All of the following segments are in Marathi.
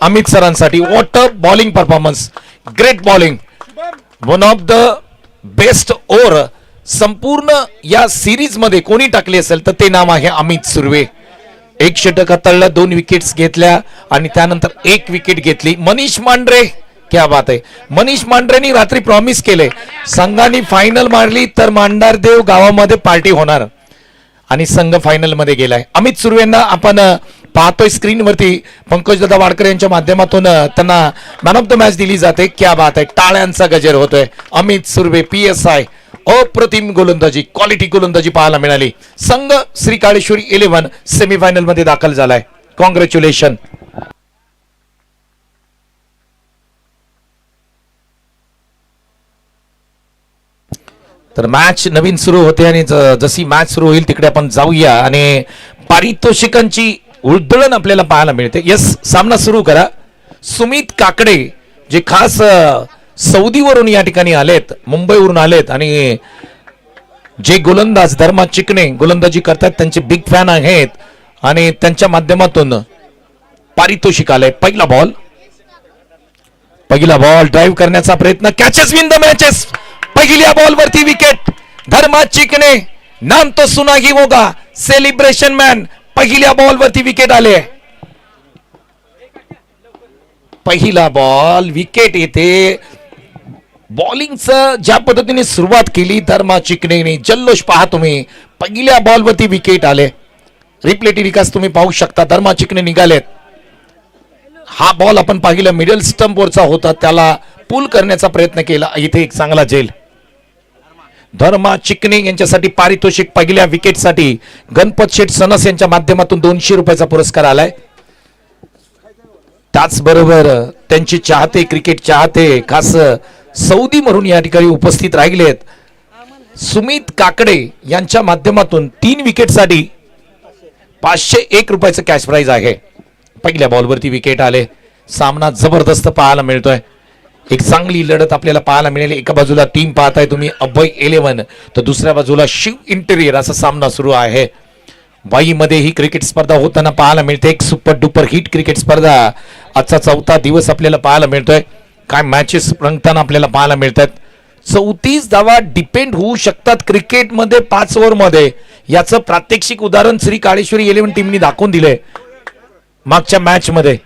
अमित सरांसाठी. What a bowling performance, great bowling, one of the best over संपूर्ण या सिरीज मध्ये कोणी टाकले असेल तर ते नाव आहे अमित सुर्वे. एक षटक हाताळलं, 2 विकेट्स घेतल्या आणि त्यानंतर 1 विकेट घेतली. मनीष मांढरे, क्या बात आहे. मनीष मांढरेनी रात्री प्रॉमिस केले संघाने फायनल मारली तर मांढरदेव गावामध्ये पार्टी होणार आणि संघ फायनल मध्ये गेलाय. अमित सुर्वेंना आपण पाहतोय स्क्रीनवरती, पंकजदादा वाडकर यांच्या माध्यमातून त्यांना मॅन ऑफ द मॅच दिली जाते. क्या बात आहे, टाळ्यांचा गजर होतोय. अमित सुर्वे PSI, अप्रतिम गोलंदाजी, क्वालिटी गोलंदाजी पाहायला मिळाली. संघ श्री काळेश्वरी 11 सेमीफायनल मध्ये दाखल झालाय. कॉंग्रॅच्युलेशन. तर मॅच नवीन सुरू होते आणि जशी मॅच सुरू होईल तिकडे आपण जाऊया आणि पारितोषिकांची उधळण आपल्याला पाहायला मिळते. यस, सामना सुरू करा. सुमित काकडे जे खास सौदीवरून या ठिकाणी आलेत, मुंबईवरून आलेत आणि जे गोलंदाज धर्मा चिकणे गोलंदाजी करतात त्यांचे बिग फॅन आहेत आणि त्यांच्या माध्यमातून पारितोषिक आलंय. पहिला बॉल ड्राईव्ह करण्याचा प्रयत्न, कॅचेस विन द मॅचेस. पहिल्या बॉल वरती विकेट. धर्मा चिकणे, नाम तो सुना ही होगा, सेलिब्रेशन मॅन. पहिल्या बॉल वरती विकेट आले. पहिला बॉल विकेट येते. बॉलिंगचं ज्या पद्धतीने सुरुवात केली धर्मा चिकणेने, जल्लोष पहा तुम्ही. पहिल्या बॉल वरती विकेट आले. रिप्ले टेलिकास्ट तुम्ही पाहू शकता. धर्मा चिकणे निघालेत. हा बॉल आपण पाहिलं मिडल स्टंप वरचा होता, त्याला पुल करण्याचा प्रयत्न केला. इथे एक चांगला झेल. धर्मा चिकणे यांच्यासाठी पारितोषिक पहिल्या विकेटसाठी गणपत शेठ सनस यांच्या माध्यमातून 200 रुपयाचा पुरस्कार आलाय. त्याचबरोबर त्यांचे चाहते, क्रिकेट चाहते खास सौदी मधून या ठिकाणी उपस्थित राहिलेत. सुमित काकडे यांच्या माध्यमातून 3 विकेटसाठी 501 रुपयाचं कॅश प्राइज आहे. पहिल्या बॉलवरती विकेट आले. सामना जबरदस्त पाहायला मिळतोय. एक चांगली लढत आपल्याला पाहायला मिळेल. एका बाजूला टीम पाहताय तुम्ही अभय 11 तर दुसऱ्या बाजूला शिव इंटेरियर असा सामना सुरू आहे. वाईमध्ये ही क्रिकेट स्पर्धा होताना पाहायला मिळते. एक सुपर डुपर हिट क्रिकेट स्पर्धा आजचा 4था दिवस आपल्याला पाहायला मिळतोय. काय मॅचेस रंगताना आपल्याला पाहायला मिळतात. 34 धावा डिपेंड होऊ शकतात क्रिकेटमध्ये 5 ओव्हरमध्ये. याचं प्रात्यक्षिक उदाहरण श्री काळेश्वरी 11 टीमनी दाखवून दिले मागच्या मॅच मध्ये.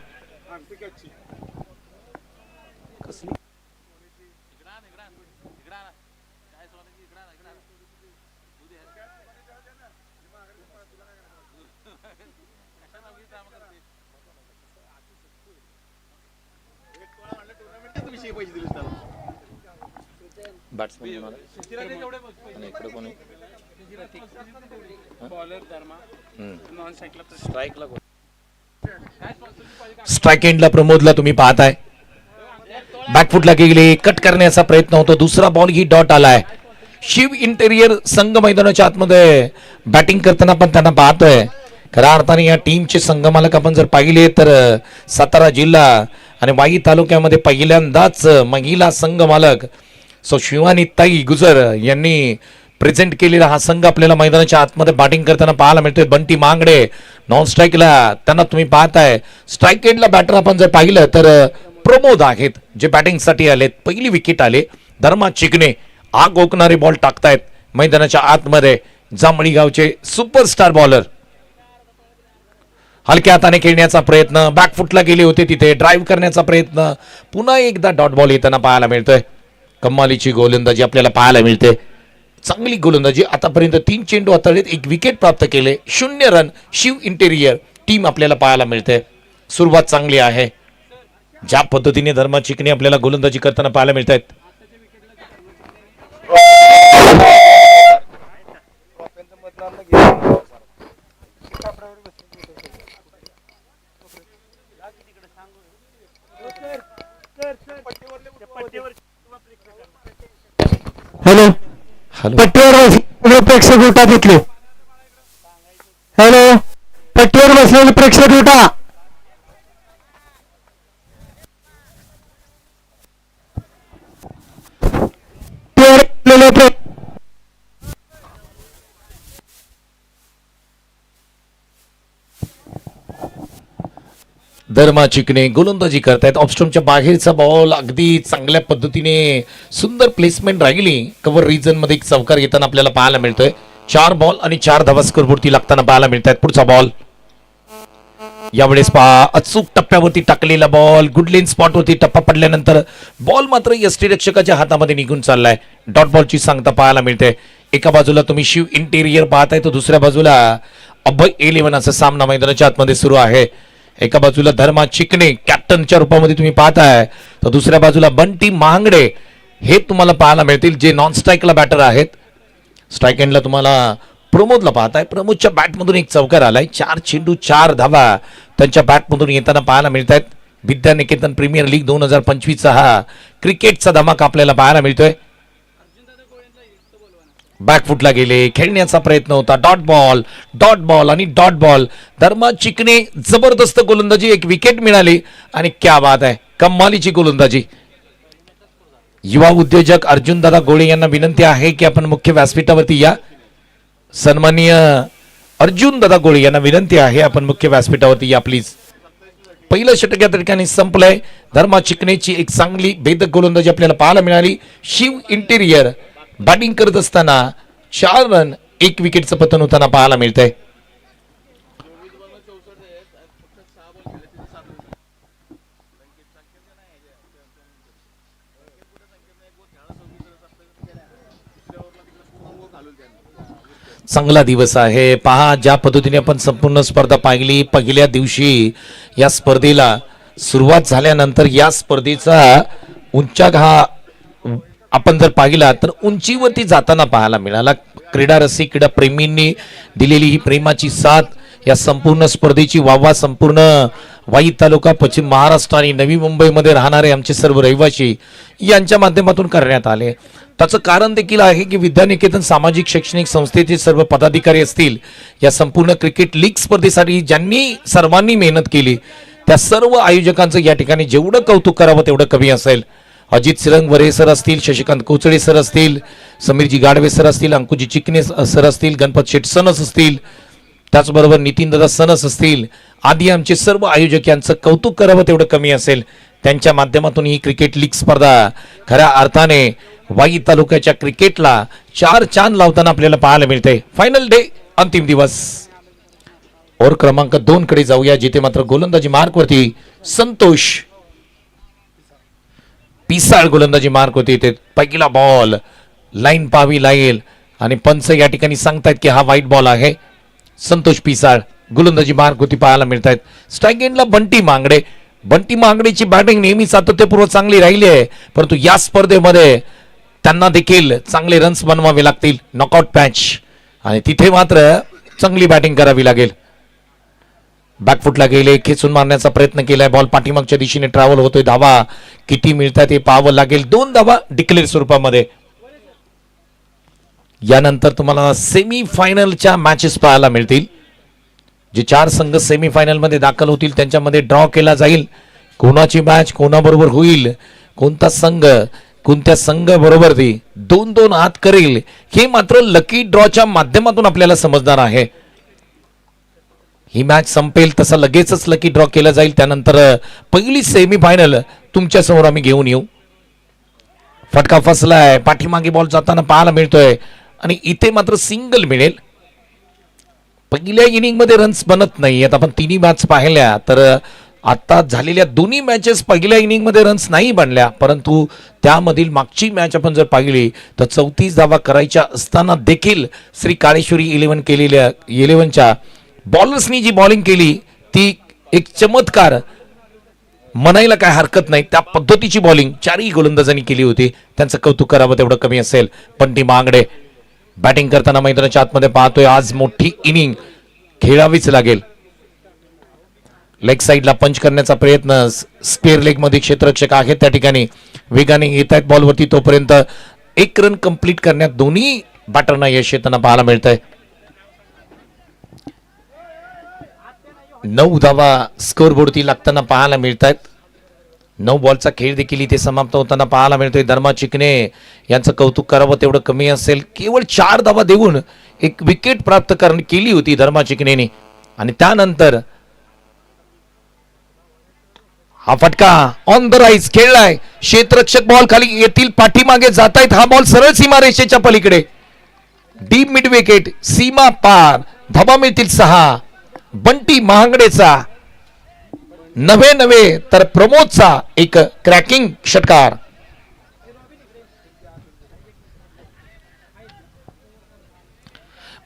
स्ट्राइक एंडला प्रमोदला तुम्ही पाहताय. बॅकफुटला गेले, कट करण्याचा प्रयत्न होतो. दुसरा बॉल ही डॉट आलाय. शिव इंटेरियर संघ मैदानाच्या आतमध्ये बॅटिंग करताना पण त्यांना पाहतोय. खऱ्या अर्थाने या टीमचे संघमालक आपण जर पाहिले तर सातारा जिल्हा आणि वाई तालुक्यामध्ये पहिल्यांदाच महिला संघ मालक शिवानी ताई गुजर यांनी प्रेझेंट केलेला हा संघ आपल्याला मैदानाच्या आतमध्ये बॅटिंग करताना पाहायला मिळतोय. बंटी मांगडे नॉन स्ट्राईकला त्यांना तुम्ही पाहताय. स्ट्राईक एंडला बॅटर आपण जर पाहिलं तर प्रमोद आहेत जे बॅटिंग साठी आलेत. पहिली विकेट आले. धर्मा चिकणे आग ओकणारे बॉल टाकतायत मैदानाच्या आतमध्ये. जांभळी गावचे सुपरस्टार बॉलर हलक्या हाताने खेळण्याचा प्रयत्न, बॅकफुटला गेले होते तिथे ड्राईव्ह करण्याचा प्रयत्न. पुन्हा एकदा डॉट बॉल येताना पाहायला मिळतोय. कमालीची गोलंदाजी आपल्याला पाहायला मिळते. चांगली गोलंदाजी. आतापर्यंत 3 चेंडू हाताळलेत, 1 विकेट प्राप्त केले. 0 रन शिव इंटेरियर टीम आपल्याला पाहायला मिळते. सुरुवात चांगली आहे. ज्या पद्धतीने धर्मा चिकणे आपल्याला गोलंदाजी करताना पाहायला मिळत आहेत. हॅलो पट्टीवर प्रेक्षक उठा घेतले. हॅलो पट्टीवर बसलेले प्रेक्षक उठा. धर्मा चिकणे गोलंदाजी करतायत. ऑफस्टॉमच्या बाहेरचा बॉल अगदी चांगल्या पद्धतीने सुंदर प्लेसमेंट राहिली. कव्हर रिजन मध्ये एक चौकार येताना आपल्याला पाहायला मिळतोय. 4 बॉल आणि 4 धावा स्कोरवरती लागताना पाहायला मिळत आहेत. पुढचा बॉल यावेळेस पहा अचूक टप्प्यावरती टाकलेला बॉल. गुडलेन स्पॉटवरती टप्पा पडल्यानंतर बॉल मात्र यष्टीरक्षकाच्या हातामध्ये निघून चाललाय. डॉट बॉलची सांगता पाहायला मिळते. एका बाजूला तुम्ही शिव इंटेरियर पाहताय तर दुसऱ्या बाजूला अभय 11 असा सामना मैदानाच्या आतमध्ये सुरू आहे. एका बाजूला धर्मा चिकणे कॅप्टनच्या रूपामध्ये तुम्ही पाहताय तर दुसऱ्या बाजूला बंटी महांगडे हे तुम्हाला पाहायला मिळतील जे नॉन स्ट्राईकला बॅटर आहेत. स्ट्राईक एंडला तुम्हाला प्रमोदला पाहताय. प्रमोदच्या बॅटमधून एक चौकार आलाय. 4 चेंडू 4 धावा त्यांच्या बॅटमधून येताना पाहायला मिळत आहेत. विद्यानिकेतन प्रीमियर लीग 2025 हा क्रिकेटचा धमाका आपल्याला पाहायला मिळतोय. बॅकफुटला गेले, खेळण्याचा प्रयत्न होता. डॉट बॉल आणि डॉट बॉल. धर्मा चिकणे जबरदस्त गोलंदाजी, एक विकेट मिळाली आणि क्या बात आहे, कमालीची गोलंदाजी. युवा उद्योजक अर्जुन दादा गोळे यांना विनंती आहे की आपण मुख्य व्यासपीठावरती या. सन्माननीय अर्जुन दादा गोळे यांना विनंती आहे आपण मुख्य व्यासपीठावरती या प्लीज. पहिलं षटक या ठिकाणी संपलंय. धर्मा चिकणेची एक चांगली भेदक गोलंदाजी आपल्याला पाहायला मिळाली. शिव इंटेरियर बॅटिंग करत असताना 4 रन 1 विकेटचं पतन होताना पाहायला मिळतंय. चांगला दिवस आहे. पहा ज्या पद्धतीने आपण संपूर्ण स्पर्धा पाहिली. पहिल्या दिवशी या स्पर्धेला सुरुवात झाल्यानंतर या स्पर्धेचा उंचाक हा आपण जर पाहिला तर उंचीवरती जाताना पाहायला मिळाला. क्रीडा रसिक क्रीडा प्रेमींनी दिलेली ही प्रेमाची साथ या संपूर्ण स्पर्धेची वाहवा संपूर्ण वाई तालुका पश्चिम महाराष्ट्र आणि नवी मुंबईमध्ये राहणारे आमचे सर्व रहिवासी यांच्या माध्यमातून करण्यात आले. त्याचं कारण देखील आहे की विद्यानिकेतन सामाजिक शैक्षणिक संस्थेचे सर्व पदाधिकारी असतील या संपूर्ण क्रिकेट लीग स्पर्धेसाठी ज्यांनी सर्वांनी मेहनत केली त्या सर्व आयोजकांचं या ठिकाणी जेवढं कौतुक करावं तेवढं कमी असेल. अजित सिरंगवरे सर असतील, शशिकांत कोचळे सर असतील, समीरजी गाडवे सर असतील, अंकुजी चिकणे सर असतील, गणपत शेठ सनस असतील, त्याचबरोबर नितीन दादा सनस असतील आदी आमचे सर्व आयोजक यांचं कौतुक करावं तेवढं कमी असेल. त्यांच्या माध्यमातून ही क्रिकेट लीग स्पर्धा खऱ्या अर्थाने वाई तालुक्याच्या क्रिकेटला 4 चांद लावताना आपल्याला पाहायला मिळते. फायनल डे अंतिम दिवस. ओव्हर क्रमांक 2 कडे जाऊया जिथे मात्र गोलंदाजी मार्कवरती संतोष पिसाळ गोलंदाजी मार्क होती. ते पहिला बॉल लाईन पाहावी लागेल आणि पंच या ठिकाणी सांगतायत की हा व्हाईट बॉल आहे. संतोष पिसाळ गोलंदाजी मार्क होती पाहायला मिळत आहेत. स्ट्राईक एंडला बंटी मांगडेची बॅटिंग नेहमी सातत्यपूर्व चांगली राहिली आहे परंतु या स्पर्धेमध्ये त्यांना देखील चांगले रन्स बनवावे लागतील. नॉकआउट मॅच आणि तिथे मात्र चांगली बॅटिंग करावी लागेल. बॅकफुटला गेले, खेचून मारण्याचा प्रयत्न केलाय. बॉल पाठीमागच्या दिशेने ट्रॅव्हल होतोय. धावा किती मिळतात हे पाहावं लागेल. 2 धावा डिक्लेअर स्वरूपामध्ये. यानंतर तुम्हाला सेमी फायनलच्या मॅचेस पाहायला मिळतील. जे 4 संघ सेमी फायनल मध्ये दाखल होतील त्यांच्यामध्ये ड्रॉ केला जाईल. कोणाची मॅच कोणाबरोबर होईल, कोणता संघ कोणत्या संघ बरोबर ती 2-2 हात करेल हे मात्र लकी ड्रॉच्या माध्यमातून आपल्याला समजणार आहे. ही मॅच संपेल तसा लगेचच लकी ड्रॉ केला जाईल. त्यानंतर पहिली सेमी फायनल तुमच्या समोर आम्ही घेऊन येऊ. फटका फसलाय, पाठीमागे बॉल जाताना पाहायला मिळतोय आणि इथे मात्र सिंगल मिळेल. पहिल्या इनिंग मध्ये रन्स बनत नाही. आता आपण तिन्ही मॅच पाहिल्या तर आता झालेल्या दोन्ही मॅचेस पहिल्या इनिंग मध्ये रन्स नाही बनल्या परंतु त्यामधील मागची मॅच आपण जर पाहिली तर 34 धावा करायच्या असताना देखील श्री काळेश्वरी 11च्या बॉलर्सनी जी बॉलिंग केली ती एक चमत्कार म्हणायला काय हरकत नाही. त्या पद्धतीची बॉलिंग 4ही गोलंदाजांनी केली होती. त्यांचं कौतुक करावं तेवढं कमी असेल. बंटी मांगडे बॅटिंग करताना मैदानाच्या आतमध्ये पाहतोय. आज मोठी इनिंग खेळावीच लागेल. लेग साईडला पंच करण्याचा प्रयत्न. स्क्वेअर लेग मध्ये क्षेत्ररक्षक आहेत त्या ठिकाणी वेगाने येत आहेत बॉलवरती. तोपर्यंत 1 रन कंप्लीट करण्यात दोन्ही बॅटरना यश येताना पाहायला मिळतंय. 9 धावा स्कोर बोर्डती लागताना पाहायला मिळत आहेत. 9 बॉलचा खेळ देखील इथे समाप्त होताना पाहायला मिळतोय. धर्मा चिकणे यांचं कौतुक करावं तेवढं कमी असेल. केवळ 4 धावा देऊन एक विकेट प्राप्त केली होती धर्मा चिकणेने आणि त्यानंतर हा फटका ऑन द राईज खेळलाय, क्षेत्ररक्षक बॉल खाली येतील, पाठीमागे जात आहेत, हा बॉल सरळ सीमारेषेच्या पलीकडे, डीप मिड विकेट, सीमा पार, धाबा मिळतील 6. बंटी महांगडेचा नवे तर प्रमोदचा एक क्रॅकिंग षटकार.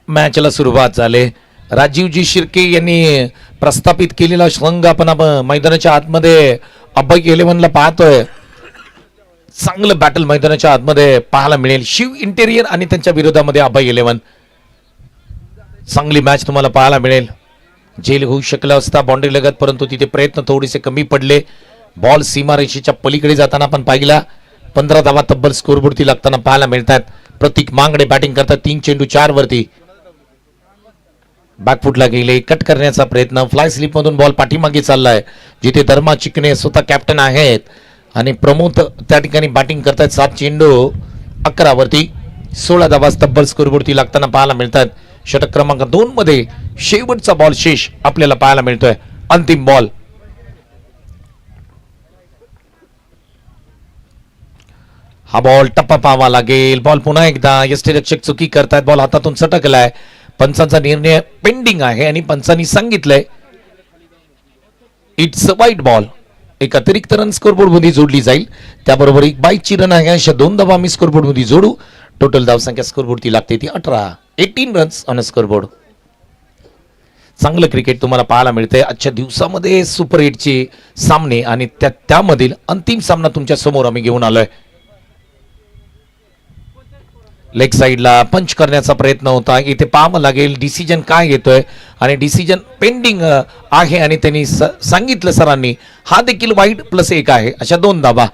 मॅचला सुरुवात झाले. राजीवजी शिर्के यांनी प्रस्थापित केलेला श्रंग आपण मैदानाच्या आतमध्ये अभय 11ला पाहतोय. चांगलं बॅटल मैदानाच्या आतमध्ये पाहायला मिळेल. शिव इंटेरियर आणि त्यांच्या विरोधामध्ये अभय 11. चांगली मॅच तुम्हाला पाहायला मिळेल. जेल होऊ शकला असता बाउंड्री लगत, परंतु तिथे प्रयत्न थोडेसे कमी पडले. बॉल सीमारेषेच्या पलीकडे जाताना आपण पाहिला. 15 धावा तब्बल स्कोरबोर्डती लागताना पाहायला मिळतात. प्रतीक मांगडे बॅटिंग करतात. 3 चेंडू 4 वरती. बॅकफुटला गेले, कट करण्याचा प्रयत्न, फ्लाय स्लिप मधून बॉल पाठीमागे चाललाय, जिथे धर्मा चिकणे स्वतः कॅप्टन आहेत आणि प्रमोद त्या ठिकाणी बॅटिंग करतात. 7 चेंडू 11 वरती. 16 धावा तब्बल स्कोरबोर्डती लागताना पाहायला मिळतात. षटक क्रमांक 2 मध्ये शेवटचा बॉल शेष आपल्याला पाहायला मिळतोय. अंतिम बॉल. हा बॉल टप्पा पाहावा लागेल. बॉल पुन्हा एकदा यष्टीरक्षक चुकी करतायत. बॉल हातातून सटकलाय. पंचांचा निर्णय पेंडिंग आहे आणि पंचांनी सांगितलंय इट्स अ वाईट बॉल. एक अतिरिक्त रन स्कोरबोर्ड मध्ये जोडली जाईल. त्याबरोबर एक बाईकची रन आहे. अशा 2 धावा आम्ही स्कोरबोर्ड मध्ये जोडू. टोटल धावसंख्या स्कोरबोर्ड ती लागते ती 18 रन्स ऑन स्कोरबोर्ड. चांगलं क्रिकेट तुम्हाला पाहायला मिळतंय आजच्या दिवसामध्ये. सुपर 8चे सामने आणि त्यामधील अंतिम सामना तुमच्या समोर आम्ही घेऊन आलोय. लेग साइडला पंच करण्याचा प्रयत्न होता. इथे पाहावं लागेल डिसिजन काय येतोय आणि डिसिजन पेंडिंग आहे आणि त्यांनी सांगितलं सरांनी हा देखील वाईट +1 आहे. अशा 2 धावा.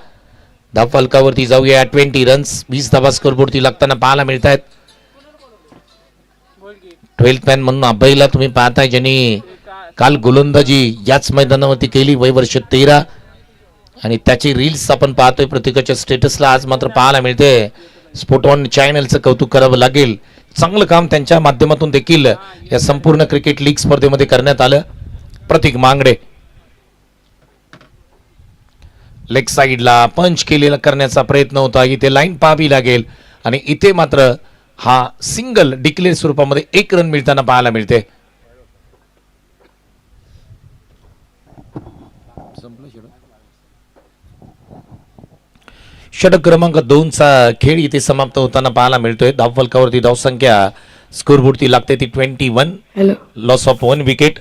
धाव फलकावरती जाऊया. 20 रन्स 20 धावा स्कोरबोर्डती लागताना पाहायला मिळत आहेत. 12th मॅन म्हणून अभयला तुम्ही पाहताय, ज्यांनी काल गोलंदाजी याच मैदानावरती केली. वय वर्ष 13 आणि त्याची रील्स आपण पाहतोय प्रत्येकाच्या स्टेटसला. आज मात्र पाहायला मिळते. स्पोर्ट ऑन चॅनलचं कौतुक करावं लागेल. चांगलं काम त्यांच्या माध्यमातून देखील या संपूर्ण क्रिकेट लीग स्पर्धेमध्ये करण्यात आलं. प्रतीक मांगडे लेग साइडला पंच केलेला करण्याचा प्रयत्न होता. इथे लाईन पाहावी लागेल आणि इथे मात्र हा सिंगल डिक्लेअर स्वरूपामध्ये 1 रन मिळताना पाहायला मिळते. षटक क्रमांक 2चा खेळ इथे समाप्त होताना पाहायला मिळतोय. धाव फलकावरती धावसंख्या स्कोरबोर्डती लागते ती 21. Loss of 1 wicket.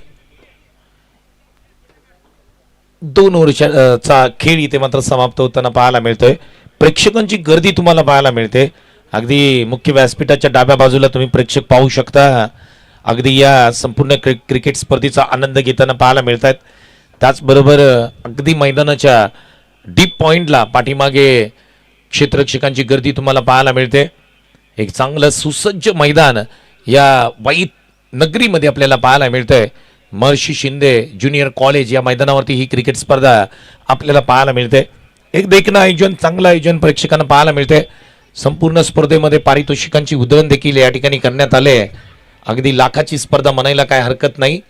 2 ओव्हरचा खेळ इथे मात्र समाप्त होताना पाहायला मिळतोय. प्रेक्षकांची गर्दी तुम्हाला पाहायला मिळते. अगदी मुख्य व्यासपीठाच्या डाव्या बाजूला तुम्ही प्रेक्षक पाहू शकता. अगदी या संपूर्ण क्रिकेट स्पर्धेचा आनंद घेताना पाहायला मिळतात. त्याचबरोबर अगदी मैदानाच्या डीप पॉइंटला पाठीमागे क्षेत्ररक्षकांची गर्दी तुम्हाला पाहायला मिळते. एक चांगलं सुसज्ज मैदान या वाईट नगरीमध्ये आपल्याला पाहायला मिळतंय. महर्षी शिंदे ज्युनियर कॉलेज या मैदानावरती ही क्रिकेट स्पर्धा आपल्याला पाहायला मिळते. एक देखणं आयोजन, चांगलं आयोजन प्रेक्षकांना पाहायला मिळते. संपूर्ण स्पर्धेमध्ये पारितोषिकांची उधळण देखील या ठिकाणी करण्यात आले. अगदी लाखाची स्पर्धा म्हणायला काय हरकत नाही.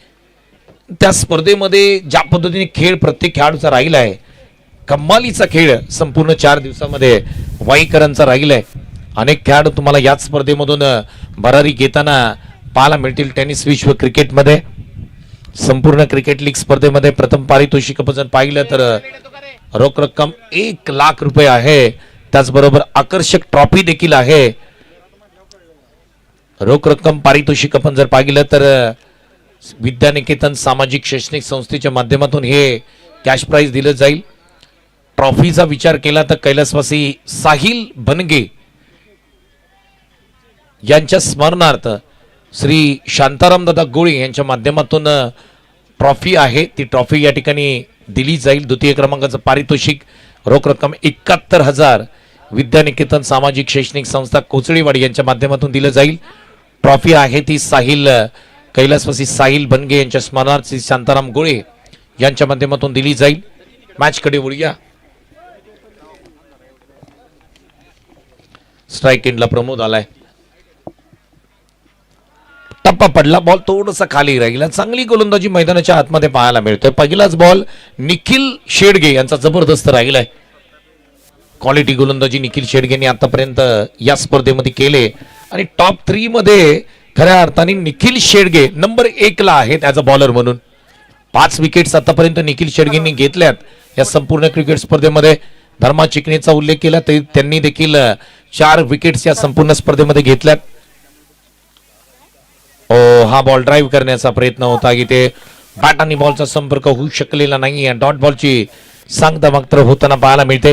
त्या स्पर्धेमध्ये ज्या पद्धतीने खेळ प्रत्येक खेळाडूचा राहिला आहे, कमालीचा खेळ संपूर्ण 4 दिवसामध्ये वाईकरांचा राहिलाय. अनेक खेळाडू तुम्हाला याच स्पर्धेमधून भरारी घेताना पाहायला मिळतील. टेनिस विश्व क्रिकेटमध्ये संपूर्ण क्रिकेट लीग स्पर्धेमध्ये प्रथम पारितोषिक आपण पाहिलं तर रोख रक्कम 1 लाख रुपये आहे. त्याचबरोबर आकर्षक ट्रॉफी देखील आहे. रोख रक्कम पारितोषिक आपण जर पाहिलं तर विद्यानिकेतन सामाजिक शैक्षणिक संस्थेच्या माध्यमातून हे कॅश प्राइज दिलं जाईल. ट्रॉफीचा विचार केला तर कैलासवासी साहिल बनगे यांच्या स्मरणार्थ श्री शांताराम दादा गोळे यांच्या माध्यमातून ट्रॉफी आहे. ती ट्रॉफी या ठिकाणी दिली जाईल. द्वितीय क्रमांकाचं पारितोषिक रोख रक्कम 71,000 विद्यानिकेतन सामाजिक शैक्षणिक संस्था कोचळीवाडी यांच्या माध्यमातून दिलं जाईल. ट्रॉफी आहे ती कैलासवासी साहिल बनगे यांच्या स्मरणार्थ श्री शांताराम गोळे यांच्या माध्यमातून दिली जाईल. मॅच कडे वळूया. स्ट्राइक एंडला प्रमोद आलाय. टप्पा पडला, बॉल थोडासा खाली राहिला. चांगली गोलंदाजी मैदानाच्या आतमध्ये पाहायला मिळतोय. पहिलाच बॉल निखिल शेडगे यांचा जबरदस्त राहिलाय. क्वालिटी गोलंदाजी निखिल शेडगेंनी आतापर्यंत या स्पर्धेमध्ये केले आणि टॉप 3 मध्ये खऱ्या अर्थाने निखिल शेडगे नंबर 1 ला आहेत ऍज अ बॉलर म्हणून. 5 विकेट्स आतापर्यंत निखिल शेडगेंनी घेतल्यात या संपूर्ण क्रिकेट स्पर्धेमध्ये. धर्मा चिकणेचा उल्लेख केला ते त्यांनी देखील 4 विकेट्स या संपूर्ण स्पर्धेमध्ये घेतल्यात. हा बॉल ड्राईव्ह करण्याचा प्रयत्न होता की ते बॅट आणि बॉलचा संपर्क होऊ शकलेला नाही. डॉट बॉलची सांगता मात्र होताना पाहायला मिळते.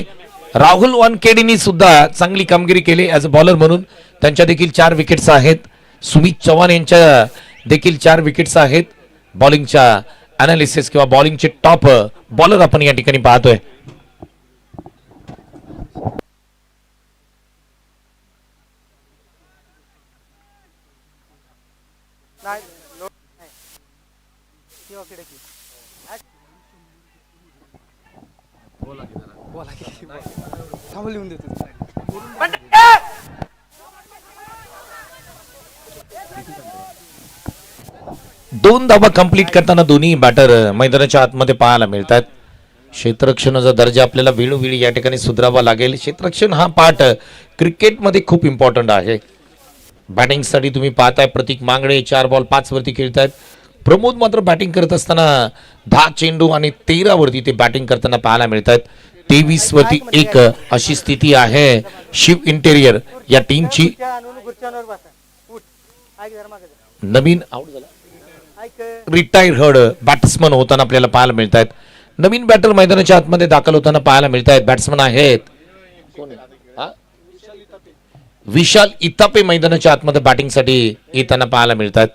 राहुल वानखेडेंनी सुद्धा चांगली कामगिरी केली ऍज अ बॉलर म्हणून. त्यांच्या देखील 4 विकेट्स आहेत. सुमित चव्हाण यांच्या देखील 4 विकेट्स आहेत. बॉलिंगच्या अनालिसिस किंवा बॉलिंगचे टॉप बॉलर आपण या ठिकाणी पाहतोय. दोन धावा कंप्लीट करताना दोन्ही बॅटर मैदानाच्या आतमध्ये पाहायला मिळतात. क्षेत्ररक्षणाचा दर्जा आपल्याला वेळोवेळी या ठिकाणी सुधारावा लागेल. क्षेत्ररक्षण हा पार्ट क्रिकेटमध्ये खूप इम्पॉर्टंट आहे. बॅटिंगसाठी तुम्ही पाहताय प्रतीक मांगडे 4 बॉल 5 वरती खेळतायत. प्रमोद मात्र बॅटिंग करत असताना 10 चेंडू आणि 13 वरती ते बॅटिंग करताना पाहायला मिळतात. 23 वरती 1 अशी स्थिती आहे शिव इंटेरियर या टीमची. नवीन आउट झाला रिटायर्ड बॅट्समन होताना आपल्याला पाहायला मिळत आहेत. नवीन बॅटर मैदानाच्या आतमध्ये दाखल होताना पाहायला मिळत आहेत. बॅट्समन आहेत विशाल इतापे मैदानाच्या आतमध्ये बॅटिंगसाठी येताना पाहायला मिळतात.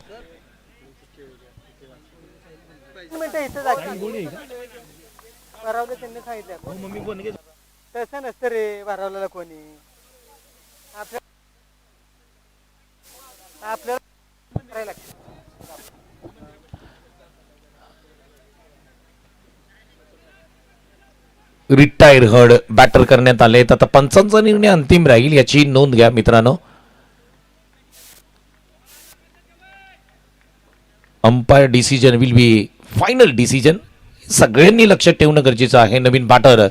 रिटायर्ड बॅटर करण्यात आले. आता पंचांचा निर्णय अंतिम राहील याची नोंद घ्या मित्रांनो. Umpire decision will be final decision. सगळ्यांनी लक्षात ठेवणं गरजेचं आहे. नवीन बॅटर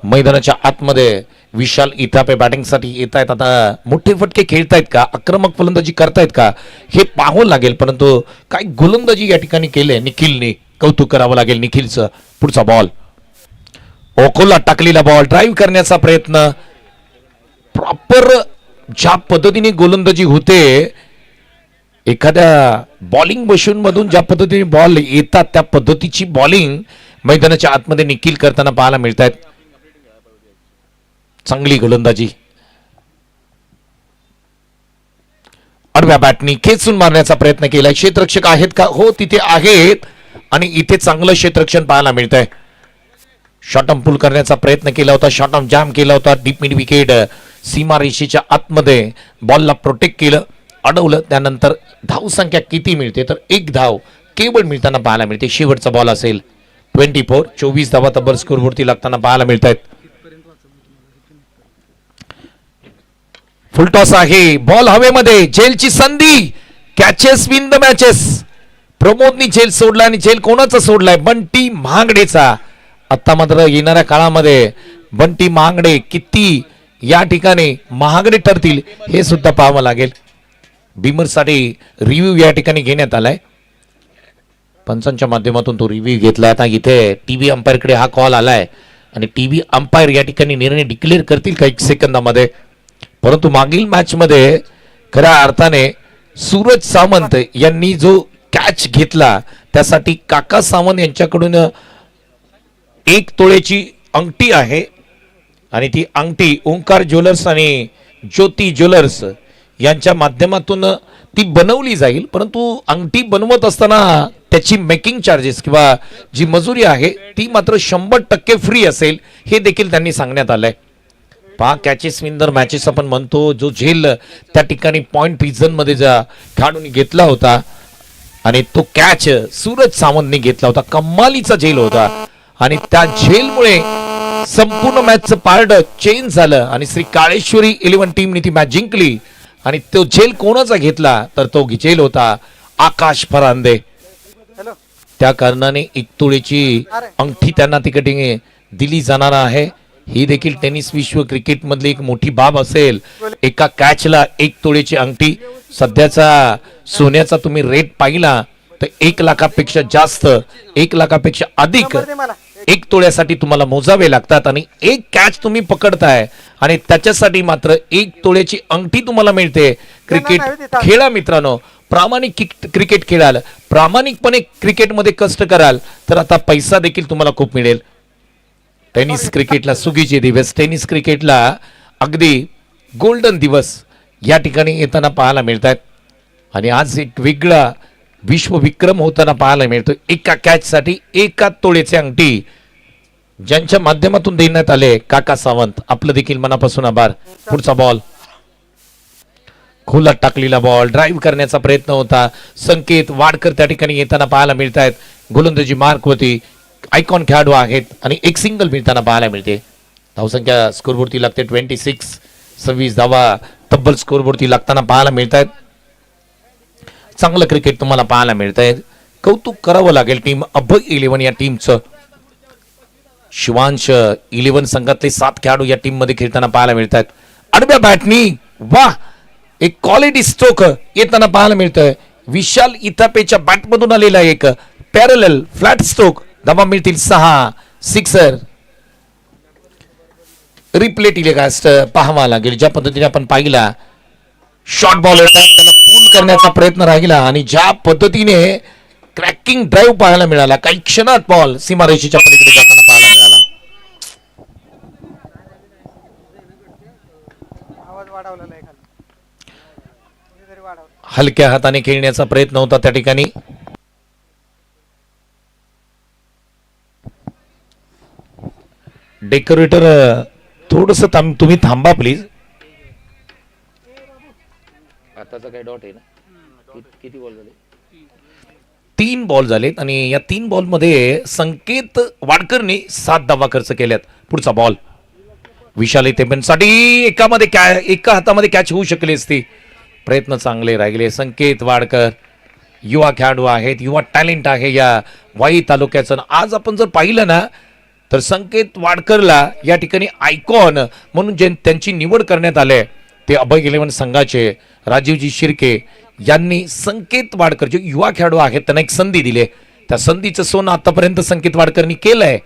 मैदानाच्या आतमध्ये विशाल इथापे बॅटिंगसाठी येत आहेत. आता मोठे फटके खेळतायत का, आक्रमक फलंदाजी करतायत का हे पाहावं लागेल. परंतु काय गोलंदाजी या ठिकाणी केले निखिलने, कौतुक करावं लागेल निखिलचं. पुढचा बॉल ओखोला टाकलेला बॉल ड्राईव्ह करण्याचा प्रयत्न. प्रॉपर ज्या पद्धतीने गोलंदाजी होते, एखाद्या बॉलिंग मशीन मधून ज्या पद्धतीने बॉल येतात त्या पद्धतीची बॉलिंग मैदानाच्या आतमध्ये निखिल करताना पाहायला मिळत आहेत. चांगली गोलंदाजी. आडव्या बॅटनी खेचून मारण्याचा प्रयत्न केला. क्षेत्ररक्षक आहेत का? हो तिथे आहेत आणि इथे चांगलं क्षेत्ररक्षण पाहायला मिळत आहे. शॉर्टम पुल करण्याचा प्रयत्न केला होता, शॉर्टम जॅम केला होता. डीप मिड विकेट सीमा रेषेच्या आतमध्ये बॉलला प्रोटेक्ट केलं, अडवलं. त्यानंतर धाव संख्या किती मिळते तर 1 धाव केवळ मिळताना पाहायला मिळते. शेवटचा बॉल असेल 24. 24 धावा तब्बल स्कोरवरती लागताना पाहायला मिळत आहेत. फुलटॉस आहे, बॉल हवेमध्ये. झेलची संधी. Catches win the matches. प्रमोदनी झेल सोडला आणि झेल कोणाचा सोडलाय? बंटी महागडेचा. आता मात्र येणाऱ्या काळामध्ये बंटी महागडे किती या ठिकाणी महागडे ठरतील हे सुद्धा पाहावं लागेल. बीमरसाठी रिव्ह्यू या ठिकाणी घेण्यात आलाय. पंचांच्या माध्यमातून तो रिव्ह्यू घेतला. आता इथे टीव्ही अंपायरकडे हा कॉल आलाय आणि टीव्ही अंपायर या ठिकाणी निर्णय डिक्लेअर करतील काही सेकंदामध्ये. परंतु मागील मॅच मध्ये खऱ्या अर्थाने सूरज सावंत यांनी जो कॅच घेतला त्यासाठी काका सावंत यांच्याकडून 1 तोळ्याची अंगठी आहे आणि ती अंगठी ओंकार ज्वेलर्स आणि ज्योती ज्वेलर्स यांच्या माध्यमातून ती बनवली जाईल. परंतु अंगठी बनवत असताना त्याची मेकिंग चार्जेस किंवा जी मजुरी आहे ती मात्र 100% फ्री असेल हे देखील त्यांनी सांगण्यात आलंय. पहा कॅचेस विन द मॅचेस आपण म्हणतो. जो झेल त्या ठिकाणी पॉइंट रिझन मध्ये खेळाडूंनी घेतला होता आणि तो कॅच सूरज सावंतने घेतला होता. कमालीचा झेल होता आणि त्या झेलमुळे संपूर्ण मॅचचं पार्ट चेंज झालं आणि श्री काळेश्वरी 11 टीमने ती मॅच जिंकली. आणि तो झेल कोणाचा घेतला तर तो झेल होता आकाश फरांदे. त्या कारणाने 1 तोळेची अंगठी त्यांना तिकडे दिली जाणार आहे. ही देखील टेनिस विश्व क्रिकेट मधली एक मोठी बाब असेल. एका कॅचला 1 तोळेची अंगठी. सध्याचा सोन्याचा तुम्ही रेट पाहिला तर 1 लाखापेक्षा जास्त, 1 लाखापेक्षा अधिक 1 तोळ्यासाठी तुम्हाला मोजावे लागतात. आणि एक कॅच तुम्ही पकडताय आणि त्याच्यासाठी मात्र 1 तोळ्याची अंगठी तुम्हाला मिळते. क्रिकेट खेळा मित्रांनो, प्रामाणिक क्रिकेट खेळाल, प्रामाणिकपणे क्रिकेटमध्ये कष्ट कराल तर आता पैसा देखील तुम्हाला खूप मिळेल. टेनिस क्रिकेटला सुगीचे दिवस, टेनिस क्रिकेटला अगदी गोल्डन दिवस या ठिकाणी येताना पाहायला मिळतात. आणि आज एक वेगळा विश्वविक्रम होताना पाहायला मिळतो. एका कॅचसाठी 1 तोळेचे अंगठी ज्यांच्या माध्यमातून देण्यात आले काका सावंत, आपलं देखील मनापासून आभार. पुढचा बॉल खोलात टाकलेला बॉल, ड्राईव्ह करण्याचा प्रयत्न होता. संकेत वाडकर त्या ठिकाणी येताना पाहायला मिळत आहेत. गोलंदाजी मार्क होती, आयकॉन खेळाडू आहेत आणि एक सिंगल मिळताना पाहायला मिळते. धावसंख्या स्कोरबोर्डती लागते 26. 26 धावा तब्बल स्कोरबोर्डती लागताना पाहायला मिळत आहेत. चांगलं क्रिकेट तुम्हाला पाहायला मिळत आहे. कौतुक करावं लागेल टीम अभय 11 या टीमचं. शिवांश 11 संघातले 7 खेळाडू या टीम मध्ये खेळताना पाहायला मिळत आहेत. आडव्या बॅटनी वाह, एक क्वालिटी स्ट्रोक येताना पाहायला मिळतोय. विशाल इथापेच्या बॅटमधून आलेला एक पॅरलल फ्लॅट स्ट्रोक. धावा मिळतील 6. सिक्सर. रिप्ले टेलिकास्ट पाहावा लागेल. ज्या पद्धतीने आपण पाहिला शॉर्ट बॉल त्याला पूल करण्याचा प्रयत्न राहिला आणि ज्या पद्धतीने क्रॅकिंग ड्राईव्ह पाहायला मिळाला, काही क्षणात बॉल सीमारेषेच्या पलीकडे जाताना पाहायला मिळाला. हलक्या हाताने खेळण्याचा प्रयत्न होता त्या ठिकाणी. डेकोरेटर थोडस तुम्ही थांबा प्लीज. आताचा काय डॉट आहे ना, किती बॉल झाले? 3 बॉल झालेत आणि या 3 बॉल मध्ये संकेत वाडकरने 7 धावा खर्च केल्यात. पुढचा बॉल विशाल इथेसाठी एका हातामध्ये कॅच होऊ शकली असती. प्रयत्न चांगले राहिले. संकेत वाडकर युवा खेळाडू आहेत, युवा टॅलेंट आहे या वाई तालुक्याचं. आज आपण जर पाहिलं ना तर संकेत वाडकरला या ठिकाणी आयकॉन म्हणून जे त्यांची निवड करण्यात आले ते अभय 11 संघाचे राजीवजी शिर्के यांनी संकेत वाडकर जे युवा खेळाडू आहेत त्यांना एक संधी दिली. त्या संधीचं सोनं आतापर्यंत संकेत वाडकरनी केलंय.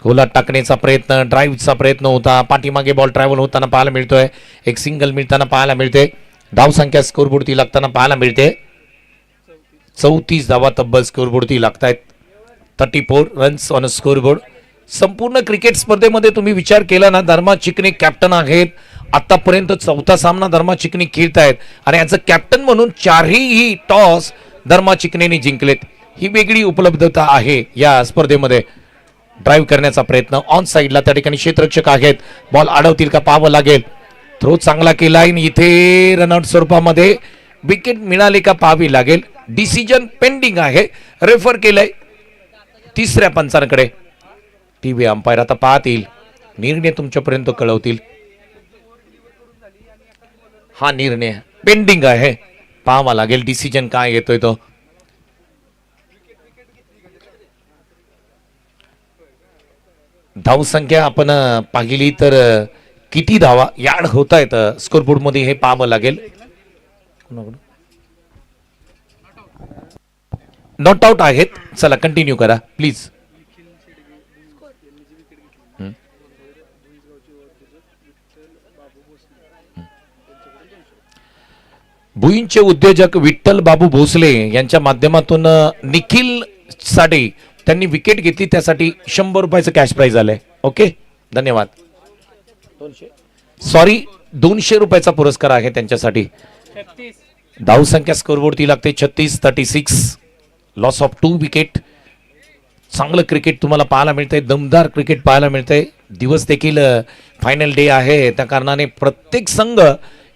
गोलात टाकण्याचा प्रयत्न, ड्राईव्हचा प्रयत्न होता. पाठीमागे बॉल ट्रॅव्हल होताना पाहायला मिळतोय. एक सिंगल मिळताना पाहायला मिळते. धावसंख्या स्कोरबोर्डती लागताना पाहायला मिळते. 34 धावा तब्बल स्कोरबोर्डती लागतायत. 34 रन्स ऑन स्कोरबोर्ड. संपूर्ण क्रिकेट स्पर्धेमध्ये तुम्ही विचार केला ना, धर्मा चिकणे कॅप्टन आहेत. आतापर्यंत 4था सामना धर्मा चिकणे खेळतायत आणि ॲज अ कॅप्टन म्हणून 4ही टॉस धर्मा चिकणेने जिंकलेत. ही वेगळी उपलब्धता आहे या स्पर्धेमध्ये. ड्राईव्ह करण्याचा प्रयत्न ऑन साईडला त्या ठिकाणी क्षेत्ररक्षक आहेत. बॉल अडवतील का पाहावं लागेल. थ्रो चांगला केलाय. इथे रनआउट स्वरूपामध्ये विकेट मिळाले का पाहावी लागेल. डिसिजन पेंडिंग आहे. रेफर केलंय 3ऱ्या पंचांकडे. टीव्ही अंपायर आता पाहतील, निर्णय तुमच्यापर्यंत कळवतील. हा निर्णय पेंडिंग आहे, पाहावा लागेल डिसिजन काय येतोय तो. धावसंख्या आपण पाहिली तर किती धावा याड होत आहेत स्कोरबोर्ड मध्ये हे पाहावं लागेल. नॉट आउट आहेत. चला कंटिन्यू करा प्लीज. भुईंचे उद्योजक विठ्ठल बाबू भोसले यांच्या माध्यमातून निखिल साठी त्यांनी विकेट घेतली. त्यासाठी 100 रुपयाचं कॅश प्राइज आलंय. ओके, धन्यवाद. 200 रुपयाचा पुरस्कार आहे त्यांच्यासाठी. धावसंख्या स्कोरबोर्डती लागते 36. Loss of 2 wicket. चांगलं क्रिकेट तुम्हाला पाहायला मिळतंय. दमदार क्रिकेट पाहायला मिळतंय. दिवस देखील फायनल डे आहे. त्या कारणाने प्रत्येक संघ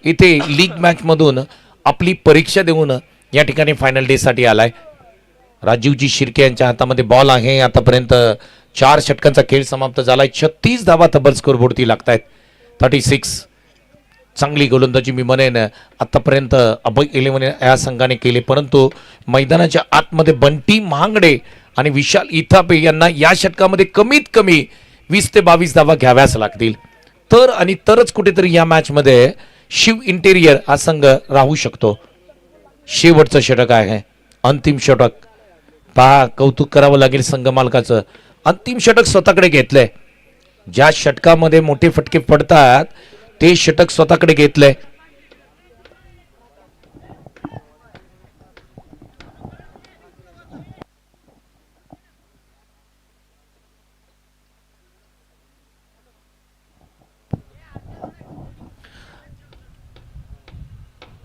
इथे लीग मॅच मधून आपली परीक्षा देऊन या ठिकाणी फायनल डे साठी आलाय. राजीवजी शिर्के यांच्या हातामध्ये बॉल आहे. आतापर्यंत 4 षटकांचा खेळ समाप्त झालाय. 36 धावा तब्बल स्कोरबोर्डती लागतायत. 36. चांगली गोलंदाजी मी म्हणेन आतापर्यंत अभय 11 या संघाने केले, परंतु मैदानाच्या आतमध्ये बंटी महांगडे आणि विशाल इथापे यांना या षटकामध्ये कमीत कमी 20 ते 22 धावा घ्याव्याच लागतील, तर आणि तरच कुठेतरी या मॅचमध्ये शिव इंटेरियर हा संघ राहू शकतो. शेवटचं षटक आहे, अंतिम षटक. पहा, कौतुक करावं लागेल संघ मालकाचं. अंतिम षटक स्वतःकडे घेतलंय. ज्या षटकामध्ये मोठे फटके पडतात ते षटक स्वतःकडे घेतलंय.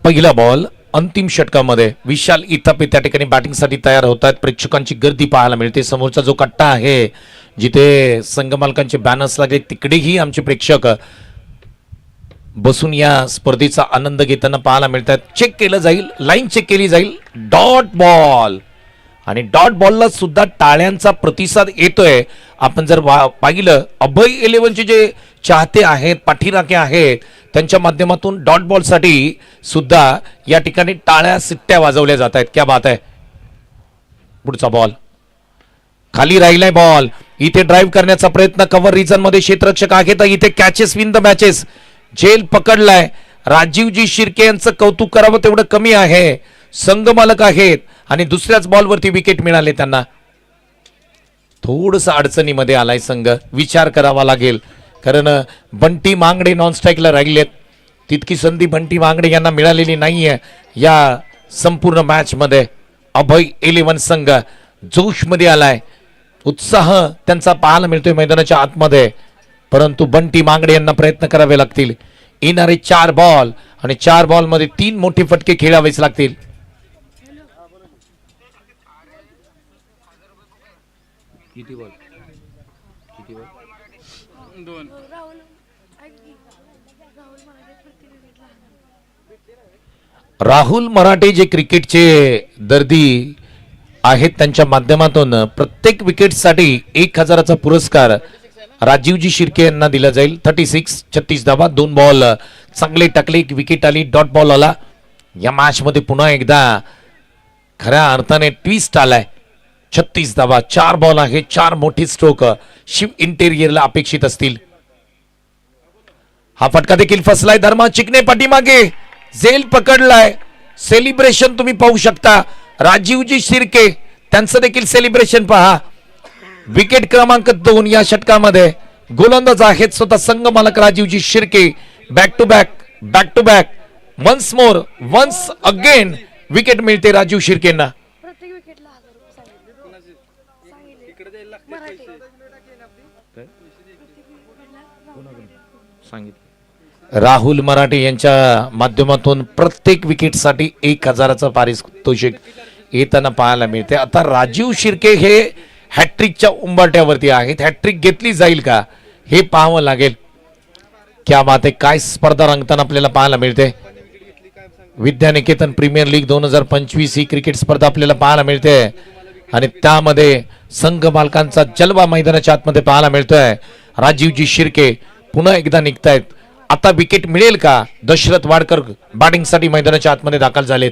पहिला बॉल अंतिम षटकामध्ये. विशाल इथापे त्या ठिकाणी बॅटिंगसाठी तयार होत आहेत. प्रेक्षकांची गर्दी पाहायला मिळते. समोरचा जो कट्टा आहे जिथे संघ मालकांचे बॅनर्स लागले तिकडेही आमचे प्रेक्षक बसून या स्पर्धेचा आनंद घेताना पाहायला मिळतात. चेक केलं जाईल, लाईन चेक केली जाईल. डॉट बॉल आणि डॉट बॉलला सुद्धा टाळ्यांचा प्रतिसाद येतोय. आपण जर पाहिलं अभय 11चे जे चाहते आहेत, पाठीराखे आहेत, त्यांच्या माध्यमातून डॉट बॉल साठी सुद्धा या ठिकाणी टाळ्या सिट्ट्या वाजवल्या जात आहेत. क्या बात आहे. पुढचा बॉल खाली राहिलाय. बॉल इथे ड्राईव्ह करण्याचा प्रयत्न कव्हर रिजन मध्ये क्षेत्ररक्षक आहेत. इथे कॅचेस विन द मॅचेस. झेल पकडलाय. राजीवजी शिर्के यांचं कौतुक करावं तेवढं कमी आहे. संघ मालक आहेत आणि दुसऱ्याच बॉलवरती विकेट मिळाले त्यांना. थोडस अडचणीमध्ये आलाय संघ, विचार करावा लागेल, कारण बंटी मांगडे नॉन स्ट्राईकला राहिलेत. तितकी संधी बंटी मांगडे यांना मिळालेली नाहीये या संपूर्ण मॅच मध्ये. अभय 11 संघ जोश मध्ये आलाय. उत्साह त्यांचा पाहायला मिळतोय मैदानाच्या आतमध्ये, परंतु बंटी मांगडे यांना प्रयत्न करावे लागतील. येणारे 4 बॉल आणि 4 बॉल मध्ये 3 मोठे फटके खेळावेच लागतील. राहुल मराठे जे क्रिकेटचे दर्दी आहेत त्यांच्या माध्यमातून प्रत्येक विकेटसाठी 1000चा पुरस्कार राजीवजी शिर्के यांना दिला जाईल. 36 धावा, 2 बॉल चांगले टाकले, एक विकेट आली, डॉट बॉल आला. या मॅच मध्ये पुन्हा एकदा खऱ्या अर्थाने ट्विस्ट आलाय. 36 धावा, 4 बॉल आहे, 4 मोठे स्ट्रोक शिव इंटेरियरला अपेक्षित असतील. हा फटका देखील फसलाय. धर्मा चिकने पाठीमागे झेल पकडलाय. सेलिब्रेशन तुम्ही पाहू शकता. राजीवजी शिर्के त्यांचं देखील सेलिब्रेशन पहा. विकेट क्रमांक 2 या षटकामध्ये. गोलंदाज आहेत स्वतः संघ मालक Rajiv ji Shirke. Back to back once more once again wicket मिळते राजीव शिर्केंना. राहुल मराठे यांच्या माध्यमातून प्रत्येक विकेटसाठी 1000चा पारितोषिक येताना पाहायला मिळते. आता राजीव शिर्के हे हॅट्रिकच्या उंबरठ्यावरती आहेत. हॅट्रिक घेतली जाईल का हे पाहावं लागेल. क्या बात आहे. काय स्पर्धा रंगताना आपल्याला पाहायला मिळते. विद्यानिकेतन प्रीमियर लीग 2025 ही क्रिकेट स्पर्धा आपल्याला पाहायला मिळते आणि त्यामध्ये संघ मालकांचा जलवा मैदानाच्या आतमध्ये पाहायला मिळतोय. राजीवजी शिर्के पुन्हा एकदा निघतायत. आता विकेट मिळेल का. दशरथ वाडकर बॅटिंगसाठी मैदानाच्या आतमध्ये दाखल झालेत.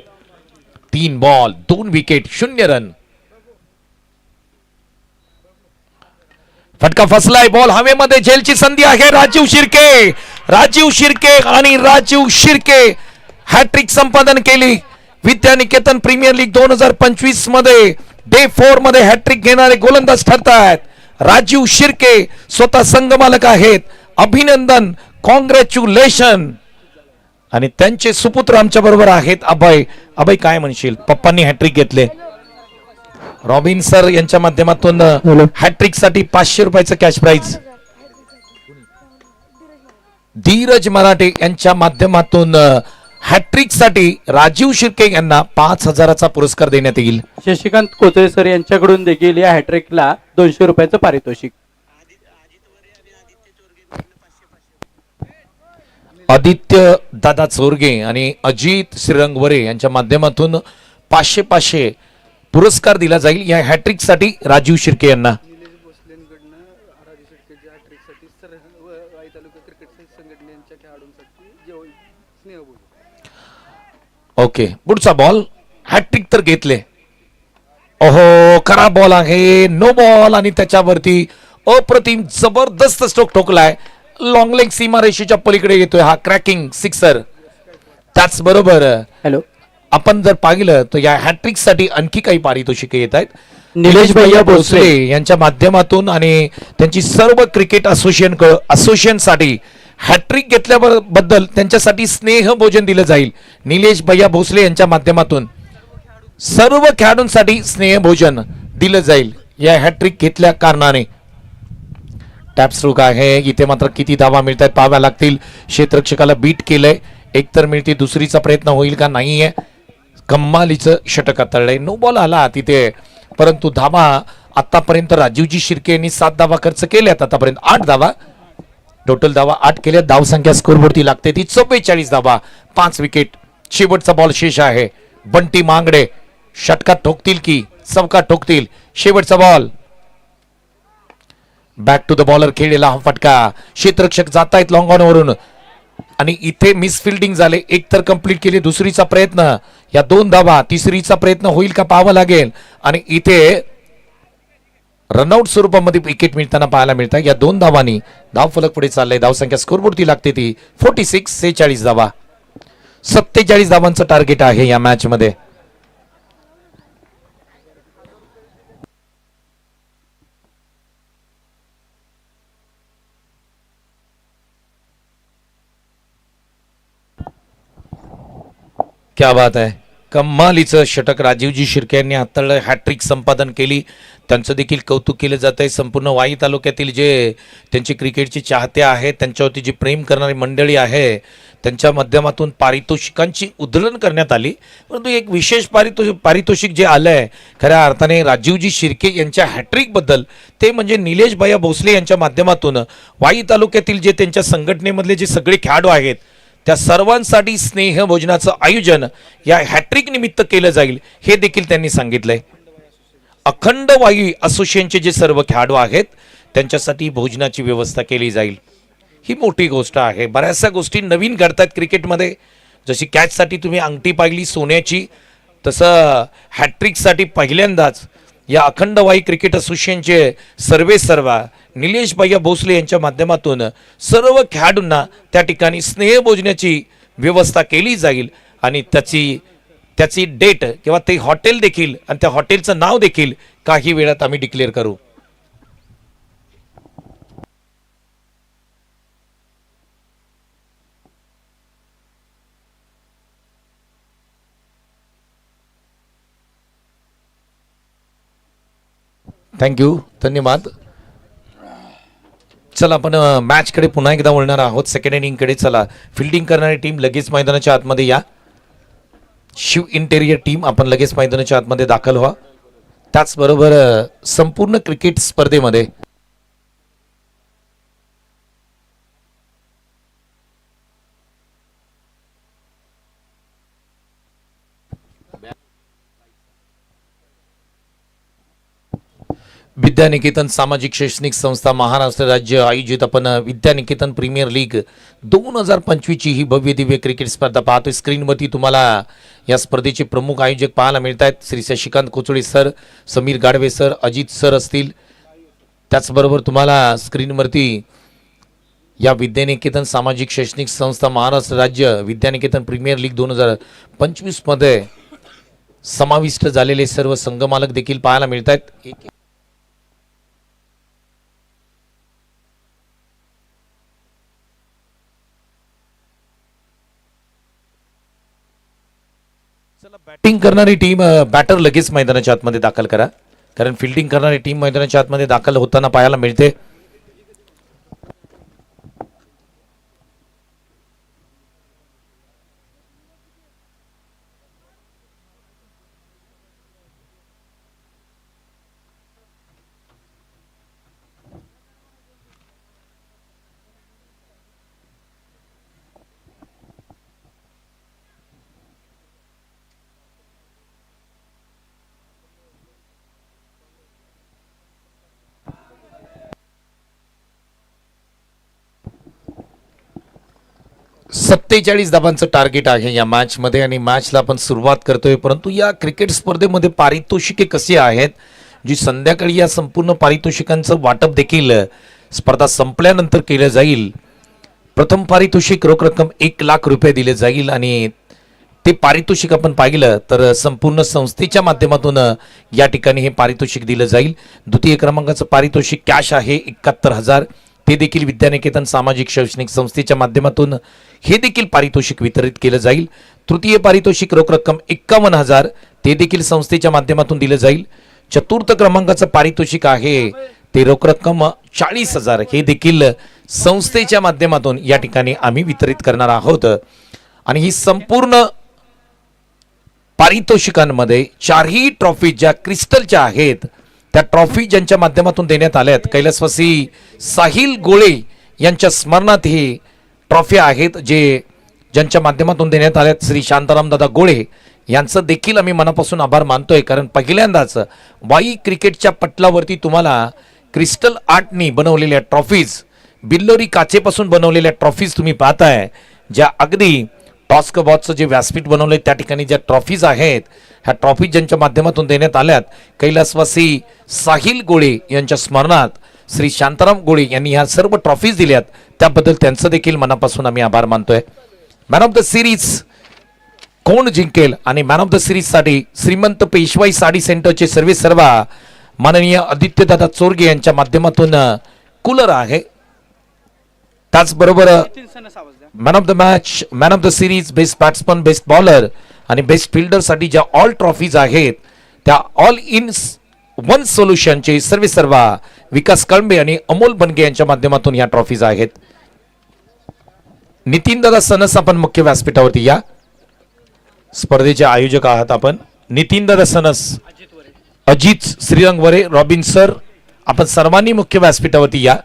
3 बॉल 2 विकेट 0 रन. फटका फसलाय. बॉल हवेमध्ये. झेलची संधी आहे. राजीव शिर्के आणि राजीव शिर्के हॅट्रिक संपादन केली. विद्यानिकेतन प्रीमियर लीग 2025 मध्ये डे 4 मध्ये हॅट्रिक घेणारे गोलंदाज ठरतायत. राजीव शिर्के स्वतः संघ मालक आहेत. अभिनंदन, कॉंग्रॅच्युलेशन. आणि त्यांचे सुपुत्र आमच्या बरोबर आहेत. अभय काय म्हणशील. पप्पांनी हॅट्रिक घेतले. रॉबिन सर यांच्या माध्यमातून हॅट्रिक साठी 500 रुपयाचं कॅश प्राइज. धीरज मराठे यांच्या माध्यमातून हॅट्रिक साठी राजीव शिर्के यांना 5000चा पुरस्कार देण्यात येईल. शशिकांत कोचळे सर यांच्याकडून देखील या हॅट्रिकला 200 रुपयाचं पारितोषिक. आदित्य दादा चोरगे आणि अजित श्रीरंगवरे यांच्या माध्यमातून 500 पुरस्कार दिला जाईल या हॅट्रिक साठी राजीव शिर्के यांना. ओके, पुढचा बॉल हॅट्रिक तर घेतले. ओहो, खराब बॉल आहे, नो बॉल. आणि त्याच्यावरती अप्रतिम जबरदस्त स्ट्रोक ठोकलाय. लॉंग लेग सीमारेषेच्या पलीकडे येतोय हा क्रॅकिंग सिक्सर. त्याचबरोबर हॅलो, आपण जर पाहिलं तर या हॅट्रिक साठी आणखी काही पारितोषिके येत आहेत. निलेश भैया भोसले यांच्या माध्यमातून आणि त्यांची सर्व क्रिकेट असोसिएशन साठी हॅट्रिक घेतल्याबद्दल त्यांच्यासाठी स्नेह भोजन दिलं जाईल. निलेश भैया भोसले यांच्या माध्यमातून सर्व खेळाडूंसाठी स्नेह भोजन दिलं जाईल या हॅट्रिक घेतल्या कारणाने. टॅप स्ट्रोक आहे इथे, मात्र किती धावा मिळतात पाहाव्या लागतील. क्षेत्ररक्षकाला बीट केलंय, एकतर मिळते, दुसरीचा प्रयत्न होईल का नाहीये. कम्मालीचं षटक हाताळलंय. नो बॉल आला तिथे, परंतु धावा आतापर्यंत राजीवजी शिर्के यांनी 7 धावा खर्च केल्यात. आतापर्यंत 8 धावा, टोटल धावा 8 केल्या. धावसंख्या स्कोरवरती लागते ती 44 धावा, 5 विकेट. शेवटचा बॉल शेष आहे. बंटी मांगडे षटकात ठोकतील की चौकात ठोकतील. शेवटचा ball, back to the bowler खेळलेला हा फटका. क्षेत्ररक्षक जात आहेत लॉंग ऑन वरून आणि इथे मिस फिल्डिंग झाले. एक तर कंप्लीट केली, दुसरीचा प्रयत्न, या 2 धावा, तिसरीचा प्रयत्न होईल का पाहावं लागेल. आणि इथे रनआउट स्वरूपामध्ये विकेट मिळताना पाहायला मिळतात. या 2 धावांनी धाव फलक पुढे चाललंय. धावसंख्या स्कोरवरती लागते ती 46, 46 धावा. 47 धावांचं टार्गेट आहे या मॅच मध्ये. क्या बात आहे, कमालीचं षटक राजीवजी शिर्के यांनी हाताळलं. हॅट्रिक संपादन केली, त्यांचं देखील कौतुक केलं जात आहे. संपूर्ण वाई तालुक्यातील जे त्यांचे क्रिकेटचे चाहते आहेत, त्यांच्यावरती जी प्रेम करणारी मंडळी आहे, त्यांच्या माध्यमातून पारितोषिकांची उधळण करण्यात आली. परंतु एक विशेष पारितोषिक जे आलं आहे खऱ्या अर्थाने राजीवजी शिर्के यांच्या हॅट्रिकबद्दल, ते म्हणजे निलेश भैया भोसले यांच्या माध्यमातून वाई तालुक्यातील जे त्यांच्या संघटनेमधले जे सगळे खेळाडू आहेत त्या सर्वांसाठी स्नेह भोजनाचं आयोजन या हॅट्रिक निमित्त केलं जाईल, हे देखील त्यांनी सांगितलंय. अखंड वाई असोसिएशनचे जे सर्व खेळाडू आहेत त्यांच्यासाठी भोजनाची व्यवस्था केली जाईल. ही मोठी गोष्ट आहे. बऱ्याचशा गोष्टी नवीन घडतात क्रिकेटमध्ये. जशी कॅचसाठी तुम्ही अंगठी पाहिली सोन्याची, तसं हॅट्रिकसाठी पहिल्यांदाच या अखंड वाई क्रिकेट असोसिएशनचे सर्वेसर्वा निलेश भैया भोसले यांच्या माध्यमातून सर्व खेळाडूंना त्या ठिकाणी स्नेह भोजनाची व्यवस्था केली जाईल. आणि त्याची डेट किंवा ते हॉटेल देखील आणि त्या हॉटेलचं नाव देखील काही वेळात आम्ही डिक्लेअर करू. थँक्यू, धन्यवाद. चला आपण मॅचकडे पुन्हा एकदा वळणार आहोत. सेकंड इनिंगकडे चला. फिल्डिंग करणारी टीम लगेच मैदानाच्या आतमध्ये या. शिव इंटेरियर टीम आपण लगेच मैदानाच्या आतमध्ये दाखल व्हा. त्याचबरोबर संपूर्ण क्रिकेट स्पर्धेमध्ये विद्यानिकेतन सामाजिक शैक्षणिक संस्था महाराष्ट्र राज्य आयोजित आपण विद्यानिकेतन प्रीमियर लीग 2025 ची ही भव्य दिव्य क्रिकेट स्पर्धा पाहतोय. स्क्रीनवरती तुम्हाला या स्पर्धेचे प्रमुख आयोजक पाहायला मिळत आहेत. Shri Shashikant Kochale sir, Sameer Gadve sir, Ajit sir असतील. त्याचबरोबर तुम्हाला स्क्रीनवरती या विद्यानिकेतन सामाजिक शैक्षणिक संस्था महाराष्ट्र राज्य विद्यानिकेतन प्रीमियर लीग 2025 मध्ये समाविष्ट झालेले सर्व संघमालक देखील पाहायला मिळत आहेत. बॅटिंग करणारी टीम बॅटर लगेच मैदानाच्या आतमध्ये दाखल करा, कारण फिल्डिंग करणारी टीम मैदानाच्या आतमध्ये दाखल होताना पाहायला मिळते. 47 धाबांचं टार्गेट आहे या मॅच मध्ये आणि मॅचला आपण सुरुवात करतोय. परंतु या क्रिकेट स्पर्धेमध्ये पारितोषिके कशी आहेत, जी संध्याकाळी या संपूर्ण पारितोषिकांचं वाटप देखील स्पर्धा संपल्यानंतर केलं जाईल. प्रथम पारितोषिक रोख रक्कम 1 लाख रुपये दिले जाईल आणि ते पारितोषिक आपण पाहिलं तर संपूर्ण संस्थेच्या माध्यमातून या ठिकाणी हे पारितोषिक दिलं जाईल. द्वितीय क्रमांकाचं पारितोषिक कॅश आहे 71,000, ते देखील विद्यानिकेतन सामाजिक शैक्षणिक संस्थेच्या माध्यमातून हे देखील पारितोषिक वितरित केलं जाईल. तृतीय पारितोषिक रोख रक्कम 51,000, ते देखील संस्थेच्या माध्यमातून दिलं जाईल. चतुर्थ क्रमांकाचं पारितोषिक आहे ते रोख रक्कम 40,000, हे देखील संस्थेच्या माध्यमातून या ठिकाणी आम्ही वितरित करणार आहोत. आणि ही संपूर्ण पारितोषिकांमध्ये 4ही ट्रॉफी ज्या क्रिस्टलच्या आहेत त्या ट्रॉफी ज्यांच्या माध्यमातून देण्यात आल्यात, कैलासवासी साहिल गोळे यांच्या स्मरणात ही ट्रॉफी आहेत जे ज्यांच्या माध्यमातून देण्यात आल्यात. श्री शांताराम दादा गोळे यांचं देखील आम्ही मनापासून आभार मानतोय, कारण पहिल्यांदाच वाई क्रिकेटच्या पटलावरती तुम्हाला क्रिस्टल आर्टनी बनवलेल्या ट्रॉफीज, बिल्लोरी काचेपासून बनवलेल्या ट्रॉफीज तुम्ही पाहताय, ज्या अगदी टॉस्क बॉक्सचं जे व्यासपीठ बनवलंय त्या ठिकाणी ज्या ट्रॉफीज आहेत, ह्या ट्रॉफीज ज्यांच्या माध्यमातून देण्यात आल्यात, कैलासवासी साहिल गोळे यांच्या स्मरणात श्री शांताराम गोळे यांनी ह्या सर्व ट्रॉफीज दिल्यात, त्याबद्दल त्यांचं देखील मनापासून आम्ही आभार मानतोय. मॅन ऑफ द सिरीज कोण जिंकेल आणि मॅन ऑफ द सिरीज साठी श्रीमंत पेशवाई साडी सेंटरचे सर्वेसर्वा माननीय आदित्यदादा चोरगे यांच्या माध्यमातून कूलर आहे. त्याचबरोबर man of the match, man of the series, best batsman, best bowler आणि बेस्ट फिल्डर साठी ज्या ऑल ट्रॉफीज आहेत त्या ऑल इन वन सोल्युशनचे सर्वेसर्वा विकास कळंबे आणि अमोल बनगे यांच्या माध्यमातून या ट्रॉफीज आहेत. नितीन दादा सनस आपण मुख्य व्यासपीठावरती या. स्पर्धेचे आयोजक आहात आपण. नितीन दादा सनस, अजित श्रीरंगवरे, रॉबिन सर, आपण सर्वांनी मुख्य व्यासपीठावरती या.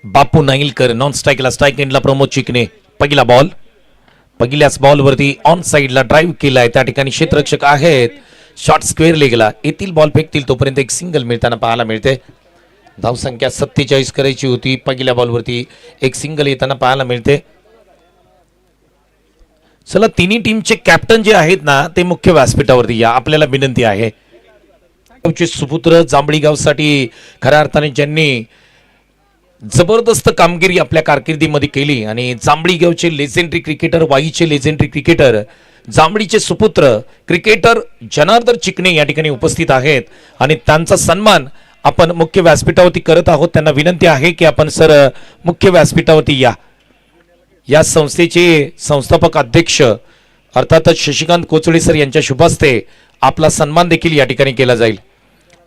बापू नाईलकर नॉन स्ट्राईकला, स्ट्राईक एंडला प्रमोद चिकणे. पहिला बॉल, पहिल्याच बॉलवरती ऑन साइडला ड्राईव्ह केलाय, त्या ठिकाणी क्षेत्ररक्षक आहेत. शॉर्ट स्क्वेअर लेगला येथील बॉल फेकतील तोपर्यंत एक सिंगल मिळताना पाहायला मिळते. धावसंख्या 47 करायची होती, पहिल्या बॉलवरती एक सिंगल येताना पाहायला मिळते. चला, तिन्ही टीमचे कॅप्टन जे आहेत ना ते मुख्य व्यासपीठावरती या, आपल्याला विनंती आहे. सुपुत्र जांभळी गावसाठी खऱ्या अर्थाने ज्यांनी जबरदस्त कामगिरी आपल्या कारकिर्दीमध्ये केली आणि जांभळी गावचे लेजेंडरी क्रिकेटर, वाईचे लेजेंडरी क्रिकेटर, जांभळीचे सुपुत्र क्रिकेटर जनार्दन चिकणे या ठिकाणी उपस्थित आहेत आणि त्यांचा सन्मान आपण मुख्य व्यासपीठावरती करत आहोत. त्यांना विनंती आहे की आपण सर मुख्य व्यासपीठावरती या. या संस्थेचे संस्थापक अध्यक्ष अर्थातच शशिकांत कोचळे सर यांच्या शुभ हस्ते आपला सन्मान देखील या ठिकाणी केला जाईल.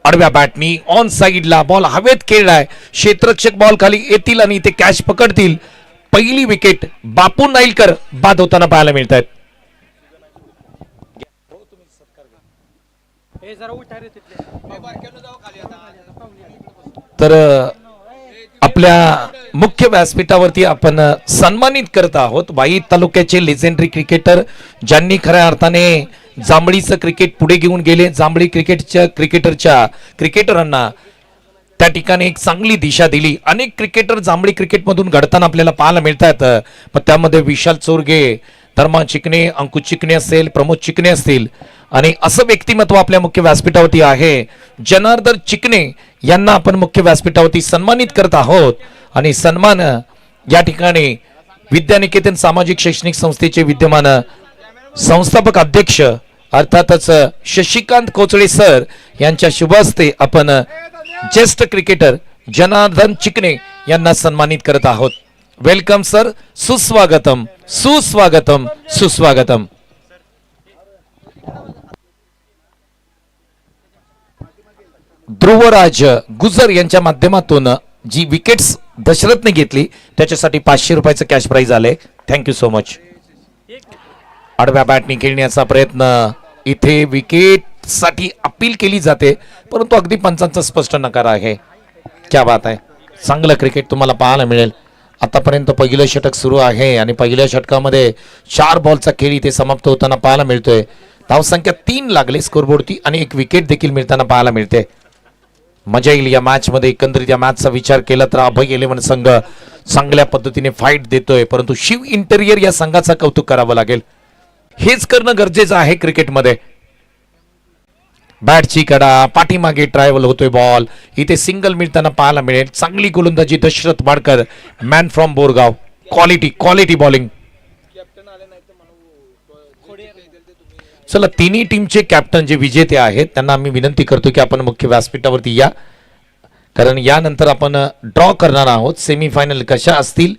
आडव्या बॅटनी ऑन साइडला बॉल हवेत खेळलाय, क्षेत्ररक्षक बॉल खाली येतील आणि ते कॅच पकडतील. पहिली विकेट बापू नाईलकर बाद होताना पाहायला मिळत आहेत. तर आपल्या मुख्य व्यासपीठावरती आपण सन्मानित करत आहोत वाई तालुक्याचे लेजेंडरी क्रिकेटर, ज्यांनी खऱ्या अर्थाने जांभळीचं क्रिकेट पुढे घेऊन गेले. जांभळी क्रिकेटरांना त्या ठिकाणी एक चांगली दिशा दिली. अनेक क्रिकेटर जांभळी क्रिकेटमधून घडताना आपल्याला पाहायला मिळतात. पण त्यामध्ये विशाल चोरगे, धर्मा चिकणे, अंकुश चिकणे असेल, प्रमोद चिकणे असतील आणि असं व्यक्तिमत्व आपल्या मुख्य व्यासपीठावरती आहे. जनार्दन चिकणे यांना आपण मुख्य व्यासपीठावरती सन्मानित करत आहोत आणि सन्मान या ठिकाणी विद्यानिकेतन सामाजिक शैक्षणिक संस्थेचे विद्यमान संस्थापक अध्यक्ष अर्थातच शशिकांत कोचळे सर यांच्या शुभ हस्ते आपण ज्येष्ठ क्रिकेटर जनार्दन चिकणे यांना सन्मानित करत आहोत. वेलकम सर, सुस्वागतम, सुस्वागतम, सुस्वागतम. ध्रुवराज गुजर यांच्या माध्यमातून जी विकेट्स दशरथने घेतली त्याच्यासाठी 500 रुपयाचं कॅश प्राइज आले. Thank you so much. आडव्या बॅटने खेळण्याचा प्रयत्न, इथे विकेट साठी अपील केली जाते परंतु अगदी पंचांचा स्पष्ट नकार आहे. क्या बात आहे, चांगलं क्रिकेट तुम्हाला पाहायला मिळेल. आतापर्यंत पहिलं षटक सुरू आहे आणि पहिल्या षटकामध्ये 4 बॉलचा खेळ इथे समाप्त होताना पाहायला मिळतोय. धावसंख्या 3 लागले स्कोरबोर्डती आणि 1 विकेट देखील मिळताना पाहायला मिळते. मजा येईल या मॅच मध्ये. एकंदरीत या मॅचचा विचार केला तर अभय इलेव्हन संघ चांगल्या पद्धतीने फाईट देतोय, परंतु शिव इंटेरियर या संघाचा कौतुक करावं लागेल. हेच करणं गरजेचं आहे क्रिकेटमध्ये. बॅटची कडा, पाठीमागे ट्रायव्हल होतोय बॉल, इथे सिंगल मिळताना पाहायला मिळेल. चांगली गोलंदाजी Dashrath Wadkar, man from Borgaon. Quality bowling. चला, तिन्ही टीमचे कॅप्टन जे विजेते आहेत त्यांना आम्ही विनंती करतो की आपण मुख्य व्यासपीठावरती या, कारण यानंतर आपण ड्रॉ करणार आहोत. सेमीफायनल कशा असतील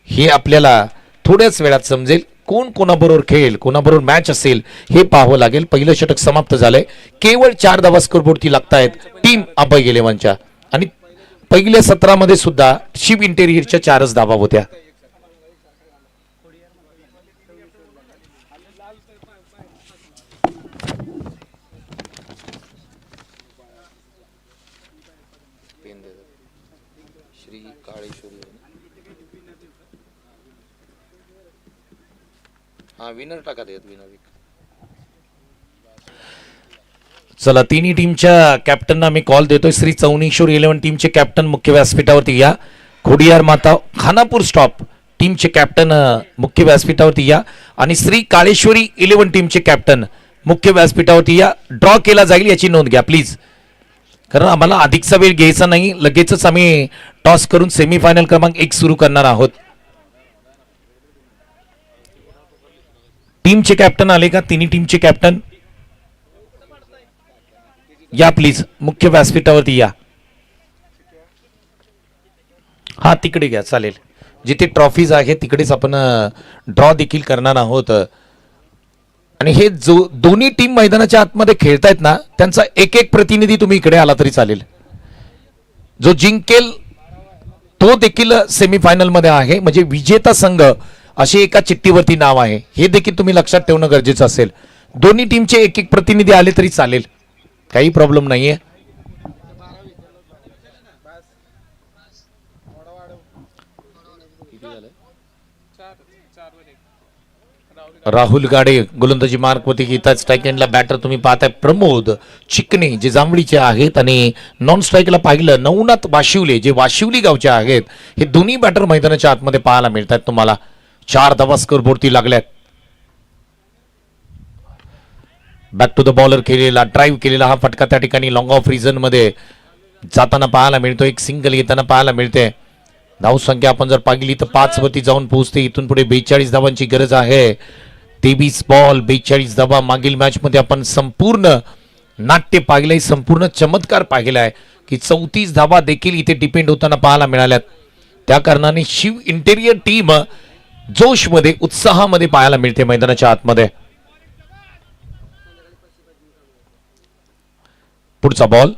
हे आपल्याला थोड्याच वेळात समजेल. कोण कोणाबरोबर खेळेल, कोणाबरोबर मॅच असेल हे पाहावं लागेल. पहिलं षटक समाप्त झालंय. केवळ 4 धावा स्कोरबोर्डती लागतायत टीम अभय इलेव्हनच्या आणि पहिल्या सत्रामध्ये सुद्धा शिव इंटेरियरच्या 4च धावा होत्या. चला, तिन्ही टीमच्या कॅप्टनना मी कॉल देतोय. श्री चौनीश्वर इलेव्हन टीमचे कॅप्टन मुख्य व्यासपीठावरती या. खोडियार माता खानापूर स्टॉप टीमचे कॅप्टन मुख्य व्यासपीठावरती या आणि श्री काळेश्वरी इलेव्हन टीमचे कॅप्टन मुख्य व्यासपीठावरती या. ड्रॉ केला जाईल याची नोंद घ्या प्लीज, कारण आम्हाला अधिकचा वेळ घ्यायचा नाही. लगेचच आम्ही टॉस करून सेमीफायनल क्रमांक 1 सुरू करणार आहोत. टीमचे कॅप्टन आले का? तिन्ही टीमचे कॅप्टन या प्लीज, मुख्य व्यासपीठावरती या. हा, तिकडे घ्या, चालेल. जिथे ट्रॉफीज आहे तिकडेच आपण ड्रॉ देखील करणार आहोत. आणि हे जो दोन्ही टीम मैदानाच्या आतमध्ये खेळतायत ना, त्यांचा एक प्रतिनिधी तुम्ही इकडे आला तरी चालेल. जो जिंकेल तो देखील सेमीफायनल मध्ये आहे, म्हणजे विजेता संघ अशी एका चिठ्ठीवरती नाव आहे. हे देखील तुम्ही लक्षात ठेवणं गरजेचं असेल. दोन्ही टीमचे एक प्रतिनिधी आले तरी चालेल, काही प्रॉब्लेम नाहीये. राहुल गाडे गोलंदाजी मार्कवरती घेतात. स्ट्राईक एंडला बॅटर तुम्ही पाहताय प्रमोद चिकणे जे जांभळीचे आहेत, आणि नॉन स्ट्राईकला पाहिलं नवनाथ वाशिवले जे वाशिवली गावचे आहेत. हे दोन्ही बॅटर मैदानाच्या आतमध्ये पाहायला मिळतात तुम्हाला. 4 धावा स्कोरबोर्डती लागल्यात. बॅक टू द बॉलर केलेला, ड्राईव्ह केलेला हा फटका त्या ठिकाणी लॉंग ऑफ रिझन मध्ये जाताना पाहायला मिळतो. एक सिंगल येताना पाहायला मिळते. धावसंख्या आपण जर पाहिली तर 5 वरती जाऊन पोहोचते. इथून पुढे 42 धावांची गरज आहे. 23 बॉल 42 धावा. मागील मॅच मध्ये आपण संपूर्ण नाट्य पाहिलंय, संपूर्ण चमत्कार पाहिलाय की 34 धावा देखील इथे डिपेंड होताना पाहायला मिळाल्यात. त्या कारणाने शिव इंटेरियर टीम जोश मध्ये, उत्साहामध्ये पाहायला मिळते मैदानाच्या आतमध्ये. पुढचा बॉल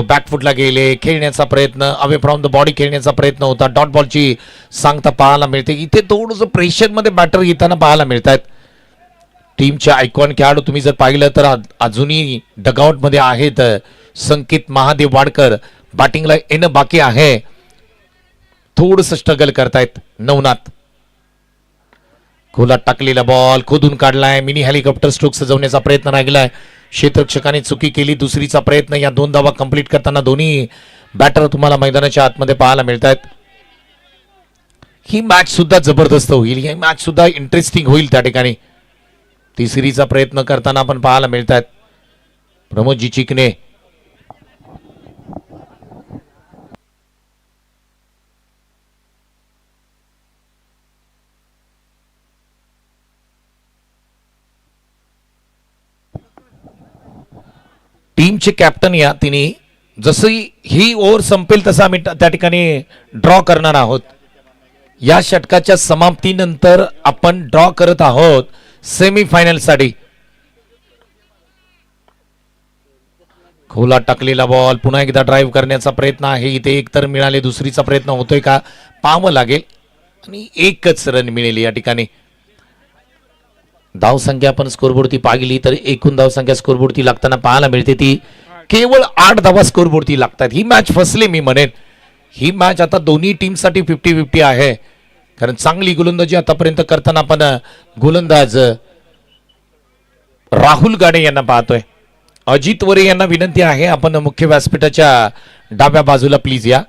बॅकफुटला गेले. खेळण्याचा प्रयत्न, अवे फ्रॉम द बॉडी खेळण्याचा प्रयत्न होता. डॉट बॉलची सांगता पाहायला मिळते. इथे थोडंसं प्रेशर मध्ये बॅटर येताना पाहायला मिळतात. टीमच्या आयकॉन खेळाडू तुम्ही जर पाहिलं तर अजूनही डगआउट मध्ये आहेत. संकेत महादेव वाडकर बॅटिंगला येणं बाकी आहे. थोडंसं स्ट्रगल करतायत नवनाथ. खोलात टाकलेला बॉल खोदून काढलाय. मिनी हेलिकॉप्टर स्ट्रोक सजवण्याचा प्रयत्न राहिलाय. क्षेत्ररक्षकाने चुकी केली. दुसरीचा प्रयत्न. या 2 धावा कंप्लीट करताना दोन्ही बॅटर तुम्हाला मैदानाच्या आतमध्ये पाहायला मिळतात. ही मॅच सुद्धा जबरदस्त होईल. ही मॅच सुद्धा इंटरेस्टिंग होईल. त्या ठिकाणी तिसरीचा प्रयत्न करताना आपण पाहायला मिळतात प्रमोदजी चिकणे. टीमचे कॅप्टन या तिने जशी ही ओव्हर संपेल तसा आम्ही त्या ठिकाणी ड्रॉ करणार आहोत. या षटकाच्या समाप्तीनंतर आपण ड्रॉ करत आहोत सेमीफायनल साठी. खोला टाकलेला बॉल पुन्हा एकदा ड्राईव्ह करण्याचा प्रयत्न आहे. इथे एक तर मिळाले. दुसरीचा प्रयत्न होतोय का पाहावं लागेल. आणि 1च रन मिळेल या ठिकाणी. धावसंख्या आपण स्कोरबोर्डती पाहिली तर एकूण धावसंख्या स्कोरबोर्डती लागताना पाहायला मिळते ती केवळ 8 धावा स्कोरबोर्डती लागतात. ही मॅच फसली मी म्हणेन, ही मॅच आता दोन्ही टीमसाठी 50-50 आहे, कारण चांगली गोलंदाजी आतापर्यंत करताना आपण गोलंदाज राहुल गाडे यांना पाहतोय. अजित वरे यांना विनंती आहे आपण मुख्य व्यासपीठाच्या डाव्या बाजूला प्लीज या.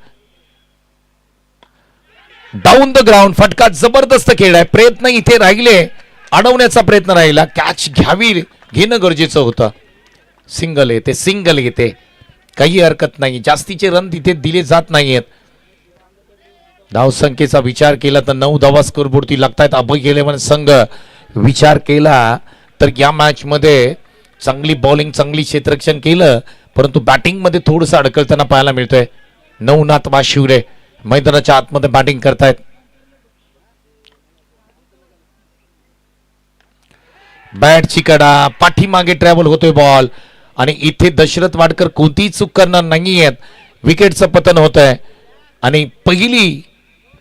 डाऊन द ग्राउंड फटका जबरदस्त खेळ आहे. प्रयत्न इथे राहिले, अडवण्याचा प्रयत्न राहिला, कॅच घेणं गरजेचं होतं. सिंगल येते, सिंगल येते, काही हरकत नाही. जास्तीचे रन तिथे दिले जात नाहीयेत. धावसंख्येचा विचार केला तर 9 धावा स्कोरबोर्डती लागतायत. अभय इलेव्हन संघ विचार केला तर या मॅच मध्ये चांगली बॉलिंग, चांगली क्षेत्ररक्षण केलं, परंतु बॅटिंग मध्ये थोडंसं अडकळताना पाहायला मिळतंय. नवनाथ वाशिवरे मैदानाच्या आतमध्ये बॅटिंग करतायत. बॅटची कडा, पाठीमागे ट्रॅव्हल होतोय बॉल आणि इथे दशरथ वाडकर कोणतीही चूक करणार नाहीयेत. विकेटचं पतन होत आहे आणि पहिली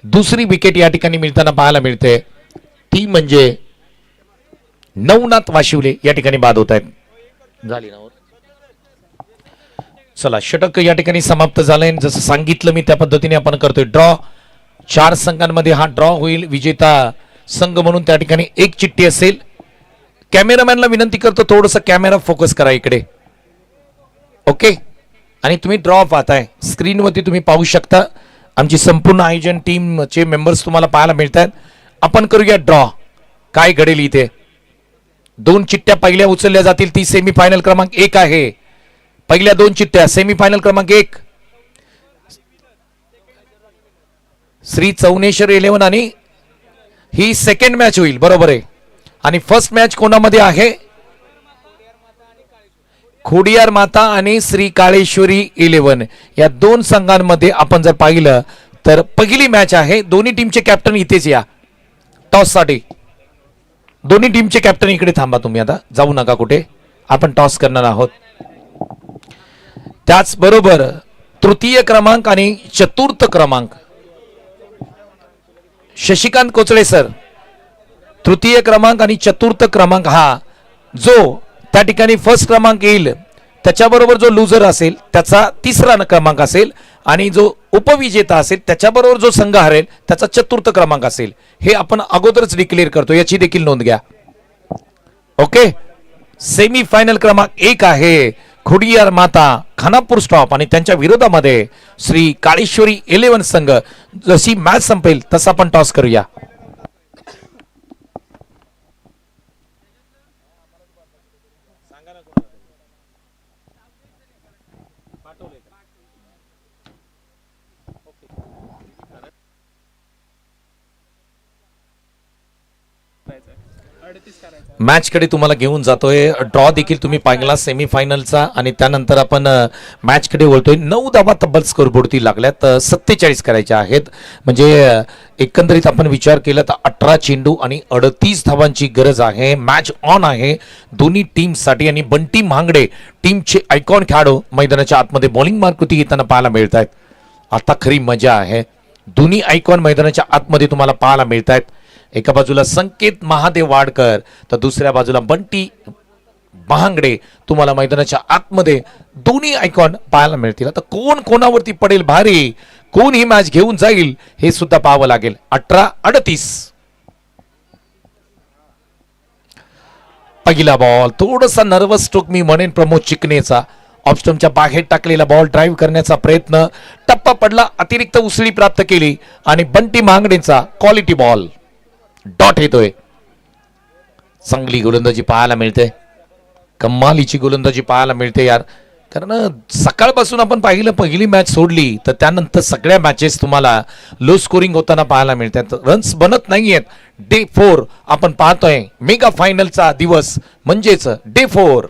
दुसरी विकेट या ठिकाणी मिळताना पाहायला मिळते, ती म्हणजे नवनाथ वाशिवले या ठिकाणी बाद होत आहेत. झाली ना. चला, षटक या ठिकाणी समाप्त झालंय. जसं सांगितलं मी त्या पद्धतीने आपण करतोय. ड्रॉ 4 संघांमध्ये हा ड्रॉ होईल. विजेता संघ म्हणून त्या ठिकाणी 1 चिठ्ठी असेल. कॅमेरामॅनला विनंती करतो थोडंसं कॅमेरा फोकस करा इकडे. ओके, आणि तुम्ही ड्रॉ पाहताय स्क्रीनवरती, तुम्ही पाहू शकता आमची संपूर्ण आयोजन टीमचे मेंबर्स तुम्हाला पाहायला मिळतात. आपण करूया ड्रॉ. काय घडेल इथे? 2 चिठ्ठ्या पहिल्या उचलल्या जातील. ती सेमीफायनल क्रमांक 1 आहे. पहिल्या 2 चिठ्ठ्या सेमीफायनल क्रमांक 1 श्री चौनेश्वर 11 आणि ही सेकंड मॅच होईल, बरोबर आहे. आणि फर्स्ट मॅच कोणामध्ये आहे? खोडियार माता आणि श्री काळेश्वरी 11 या 2 संघांमध्ये आपण जर पाहिलं तर पहिली मॅच आहे. दोन्ही टीमचे कॅप्टन इथेच या टॉस साठी. दोन्ही टीमचे कॅप्टन इकडे थांबा, तुम्ही आता जाऊ नका कुठे, आपण टॉस करणार आहोत. त्याचबरोबर तृतीय क्रमांक आणि चतुर्थ क्रमांक शशिकांत कोचळे सर, तृतीय क्रमांक आणि चतुर्थ क्रमांक हा जो त्या ठिकाणी फर्स्ट क्रमांक येईल त्याच्याबरोबर जो लुजर असेल त्याचा 3रा क्रमांक असेल आणि जो उपविजेता असेल त्याच्याबरोबर जो संघ हरेल त्याचा 4थ क्रमांक असेल. हे आपण अगोदरच डिक्लेअर करतो, याची देखील नोंद घ्या. ओके, सेमीफायनल क्रमांक 1 आहे खोडियार माता खानापूर स्टॉप आणि त्यांच्या विरोधामध्ये श्री काळेश्वरी 11 संघ. जशी मॅच संपेल तसा आपण टॉस करूया. मॅच कडे तुम्हाला घेऊन जातोय. ड्रॉ देखील तुम्ही पाहिला सेमीफायनलचा आणि त्यानंतर आपण मॅच कडे वळतोय. 9 धावा तब्बल स्कोरबोर्डती लागल्यात, 47 करायच्या आहेत. म्हणजे एकंदरीत आपण विचार केला तर 18 चेंडू आणि 38 धावांची गरज आहे. मॅच ऑन आहे दोन्ही टीमसाठी आणि बंटी महांगडे टीमचे आयकॉन खेळाडू मैदानाच्या आतमध्ये बॉलिंग मार्कुती येताना पाहायला मिळत आहेत. आता खरी मजा आहे. दोन्ही आयकॉन मैदानाच्या आतमध्ये तुम्हाला पाहायला मिळत आहेत. एका बाजूला संकेत महादेव वाडकर तर दुसऱ्या बाजूला बंटी महांगडे तुम्हाला मैदानाच्या आतमध्ये दोन्ही आयकॉन पाहायला मिळतील. आता कोण कोणावरती पडेल भारी, कोण ही मॅच घेऊन जाईल हे सुद्धा पाहावं लागेल. 18-38 पहिला बॉल. थोडासा नर्वस स्ट्रोक मी म्हणेन प्रमोद चिकनेचा. ऑफस्टंपच्या बाहेर टाकलेला बॉल ड्राईव्ह करण्याचा प्रयत्न, टप्पा पडला, अतिरिक्त उसळी प्राप्त केली आणि बंटी महांगडेचा क्वालिटी बॉल डॉट येतोय. चांगली गोलंदाजी पाहायला मिळते, कमालीची गोलंदाजी पाहायला मिळते यार. कारण सकाळपासून आपण पाहिलं, पहिली मॅच सोडली तर त्यानंतर सगळ्या मॅचेस तुम्हाला लो स्कोरिंग होताना पाहायला मिळतात. रन्स बनत नाहीयेत. डे 4 आपण पाहतोय, मेगा फायनलचा दिवस म्हणजेच डे 4.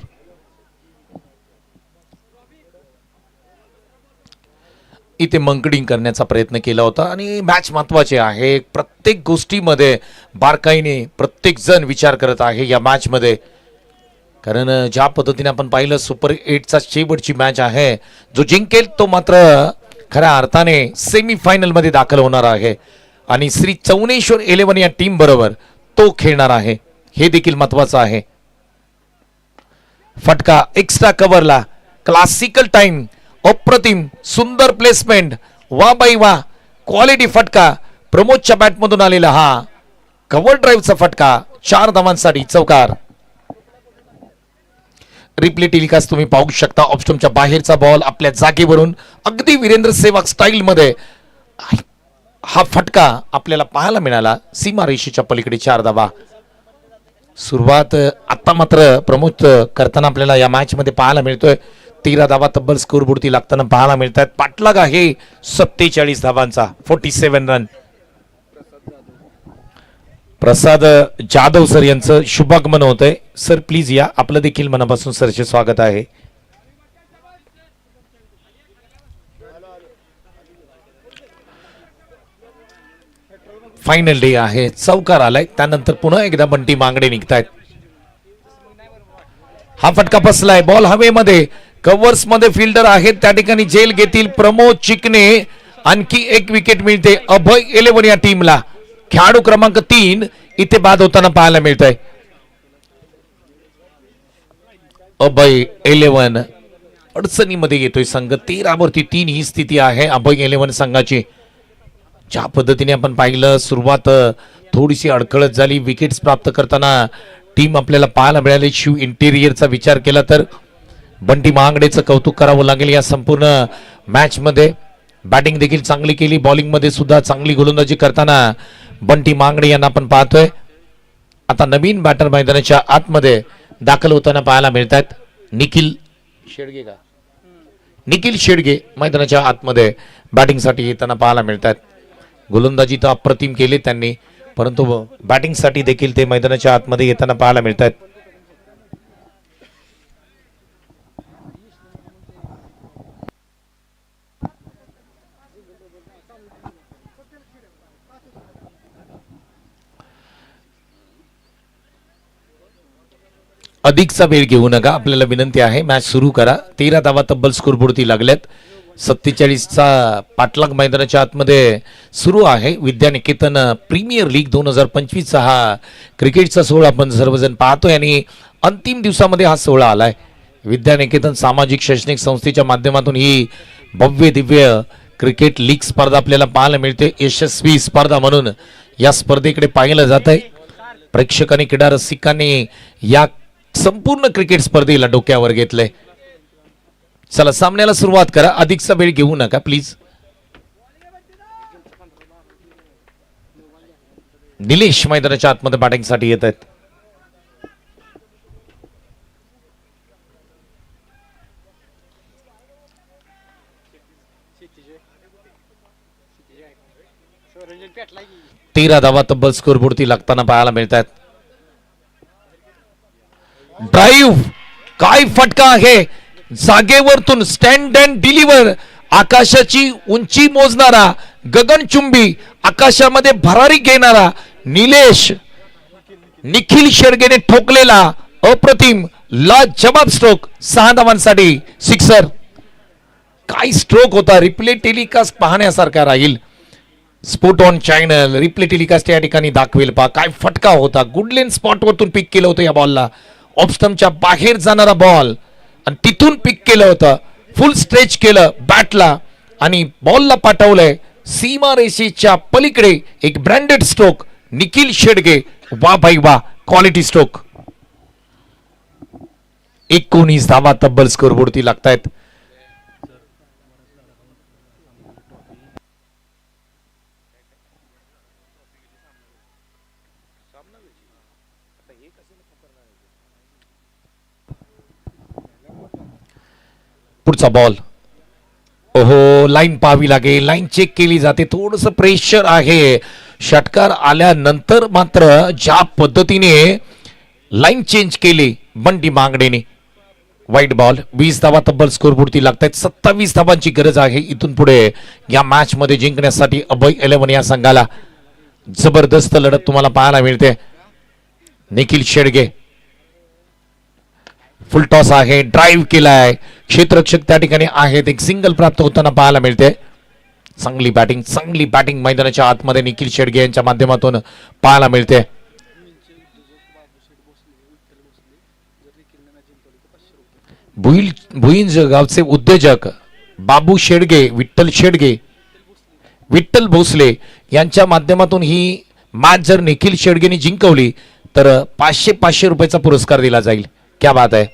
इथे मंकडिंग करण्याचा प्रयत्न केला होता आणि मॅच महत्वाची आहे. प्रत्येक गोष्टीमध्ये बारकाईने प्रत्येक जण विचार करत आहे या मॅच मध्ये. कारण ज्या पद्धतीने आपण पाहिलं सुपर 8चा शेवटची मॅच आहे. जो जिंकेल तो मात्र खऱ्या अर्थाने सेमीफायनल मध्ये दाखल होणार आहे आणि श्री चौनेश्वर 11 या टीम बरोबर तो खेळणार आहे. हे देखील महत्वाचं आहे. फटका एक्स्ट्रा कव्हरला, क्लासिकल टाइम, अप्रतिम सुंदर प्लेसमेंट, वा बाई वा, क्वालिटी फटका प्रमोदच्या बॅटमधून आलेला हा कव्हर ड्राईव्हचा फटका, 4 धावांसाठी चौकार. रिप्ले टेलिकास्ट तुम्ही पाहू शकता. ऑफस्टमच्या बाहेरचा बॉल आपल्या जागेवरून अगदी वीरेंद्र सेहवाग स्टाईल मध्ये हा फटका आपल्याला पाहायला मिळाला. सीमारेषेच्या पलीकडे 4 धावा. सुरुवात आता मात्र प्रमोद करताना आपल्याला या मॅच मध्ये पाहायला मिळतोय. 13 धावा तब्बल स्कोरबोर्डती लागताना पाहायला मिळतात. पाठलाग आहे 47 धावांचा, 47 रन. प्रसाद जाधव सर यांचं शुभागमन होत आहे. सर प्लीज या, आपलं देखील मनापासून सरचे स्वागत आहे. फायनल डे आहे, चौकार आलाय. त्यानंतर पुन्हा एकदा बंटी मांगडे निघतायत. हा फटका बसलाय, बॉल हवेमध्ये, कव्हर्स मध्ये फिल्डर आहेत त्या ठिकाणी जेल घेतील प्रमोद चिकणे. आणखी एक विकेट मिळते अभय 11 या टीमला. खेळाडू क्रमांक 3 इथे बाद होताना पाहायला मिळत आहे. अभय 11 अडचणीमध्ये येतोय संघ. 13 वरती 3 ही स्थिती आहे अभय 11 संघाची. ज्या पद्धतीने आपण पाहिलं, सुरुवात थोडीशी अडखळत झाली. विकेट्स प्राप्त करताना टीम आपल्याला पाहायला मिळाली. शिव इंटेरियरचा विचार केला तर बंटी महागडेचं कौतुक करावं लागेल. या संपूर्ण मॅच मध्ये बॅटिंग देखील चांगली केली, बॉलिंग मध्ये सुद्धा चांगली गोलंदाजी करताना बंटी मांगडे यांना आपण पाहतोय. आता नवीन बॅटर मैदानाच्या आतमध्ये दाखल होताना पाहायला मिळतात. निखिल शेडगे मैदानाच्या आतमध्ये बॅटिंगसाठी येताना पाहायला मिळतात. गोलंदाजी तर अप्रतिम केली त्यांनी, परंतु बॅटिंगसाठी देखील ते मैदानाच्या आतमध्ये येताना पाहायला मिळतात. अधिकचा वेळ घेऊ नका, आपल्याला विनंती आहे. मॅच सुरू करा. 13 धावा तब्बल स्कोरबोर्डती लागल्यात. 47चा पाठलाग मैदानाच्या आतमध्ये सुरू आहे. विद्यानिकेतन प्रीमियर लीग 2025 हा क्रिकेटचा सोहळा आपण सर्वजण पाहतोय आणि अंतिम दिवसामध्ये हा सोहळा आलाय. विद्यानिकेतन सामाजिक शैक्षणिक संस्थेच्या माध्यमातून ही भव्य दिव्य क्रिकेट लीग स्पर्धा आपल्याला पाहायला मिळते. यशस्वी स्पर्धा म्हणून या स्पर्धेकडे पाहिलं जात आहे. प्रेक्षकांनी, क्रीडा रसिकांनी या संपूर्ण क्रिकेट स्पर्धेला डोक्यावर घेतलंय. चला सामन्याला सुरुवात करा. अधिकचा वेळ घेऊ नका प्लीज. निलेश मैदानाच्या आतमध्ये बॅटिंगसाठी येत आहेत. तेरा धावा तब्बल स्कोरबोर्डती लागताना पाहायला मिळतात. ड्राईव्ह, काय फटका आहे. जागेवरतून स्टँड अँड डिलिव्हर, आकाशाची उंची मोजणारा, गगनचुंबी, आकाशामध्ये भरारी घेणारा निखिल शेडगेने ठोकलेला अप्रतिम लाजवाब स्ट्रोक. 6 धावांसाठी सिक्सर. काय स्ट्रोक होता. रिप्ले टेलिकास्ट पाहण्यासारखा राहील. Sport on channel replay telecast या ठिकाणी दाखवेल. पहा काय फटका होता. गुडलेन स्पॉट वरतून पिक केलं होतं या बॉलला. ऑफस्टमच्या बाहेर जाणारा बॉल आणि तिथून पिक केलं होतं. फुल स्ट्रेच केलं बॅटला आणि बॉलला पाठवलंय सीमा रेषेच्या पलीकडे. एक ब्रँडेड स्ट्रोक निखिल शेडगे. वा भाई वा, क्वालिटी स्ट्रोक. 19 धावा तब्बल स्कोरबोर्डती लागतायत. पुढचा बॉल. ओहो, लाईन पाहावी लागेल. लाईन चेक केली जाते. थोडस प्रेशर आहे. षटकार आल्यानंतर मात्र ज्या पद्धतीने लाईन चेंज केली बंटी मांगडेने. वाईट बॉल. 20 धावा तब्बल स्कोरबोर्डती लागतात. 27 धावांची गरज आहे इथून पुढे या मॅच मध्ये जिंकण्यासाठी. अभय 11 या संघाला जबरदस्त लढत तुम्हाला पाहायला मिळते. निखिल शेडगे फुल टॉस आहे. ड्राईव्ह केलाय. क्षेत्ररक्षक त्या ठिकाणी आहेत. एक सिंगल प्राप्त होताना पाहायला मिळते. चांगली बॅटिंग मैदानाच्या आतमध्ये निखिल शेडगे यांच्या माध्यमातून पाहायला मिळते. भुईंज गावचे उद्योजक बाबू शेडगे, विठ्ठल शेडगे विठ्ठल भोसले यांच्या माध्यमातून ही मॅच जर निखिल शेडगेने जिंकवली तर 500 रुपयाचा पुरस्कार दिला जाईल. क्या बात आहे.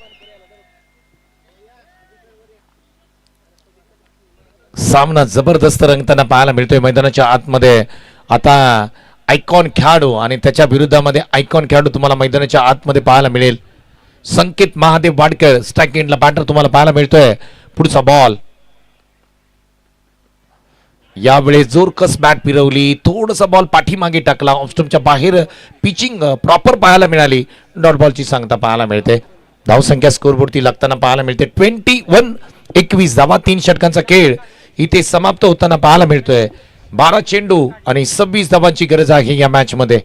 सामना जबरदस्त रंगताना पाहायला मिळतोय मैदानाच्या आतमध्ये. आता आयकॉन खेळाडू आणि त्याच्या विरुद्धामध्ये आयकॉन खेळाडू तुम्हाला मैदानाच्या आतमध्ये पाहायला मिळेल. संकेत महादेव वाडकर स्ट्राइक एंडला बॅटर तुम्हाला पाहायला मिळतोय. पुढचा बॉल यावेळेस जोरकस बॅट फिरवली, थोडासा बॉल पाठीमागे टाकला, ऑफस्टंपच्या बाहेर पिचिंग प्रॉपर पाहायला मिळाली. डॉट बॉलची सांगता पाहायला मिळते. धावसंख्या स्कोरबोर्डती लागताना पाहायला मिळते. 21 धावा, 3 षटकांचा खेळ इथे समाप्त होताना पाहायला मिळतोय. 12 चेंडू आणि 26 धावांची गरज आहे या मॅच मध्ये.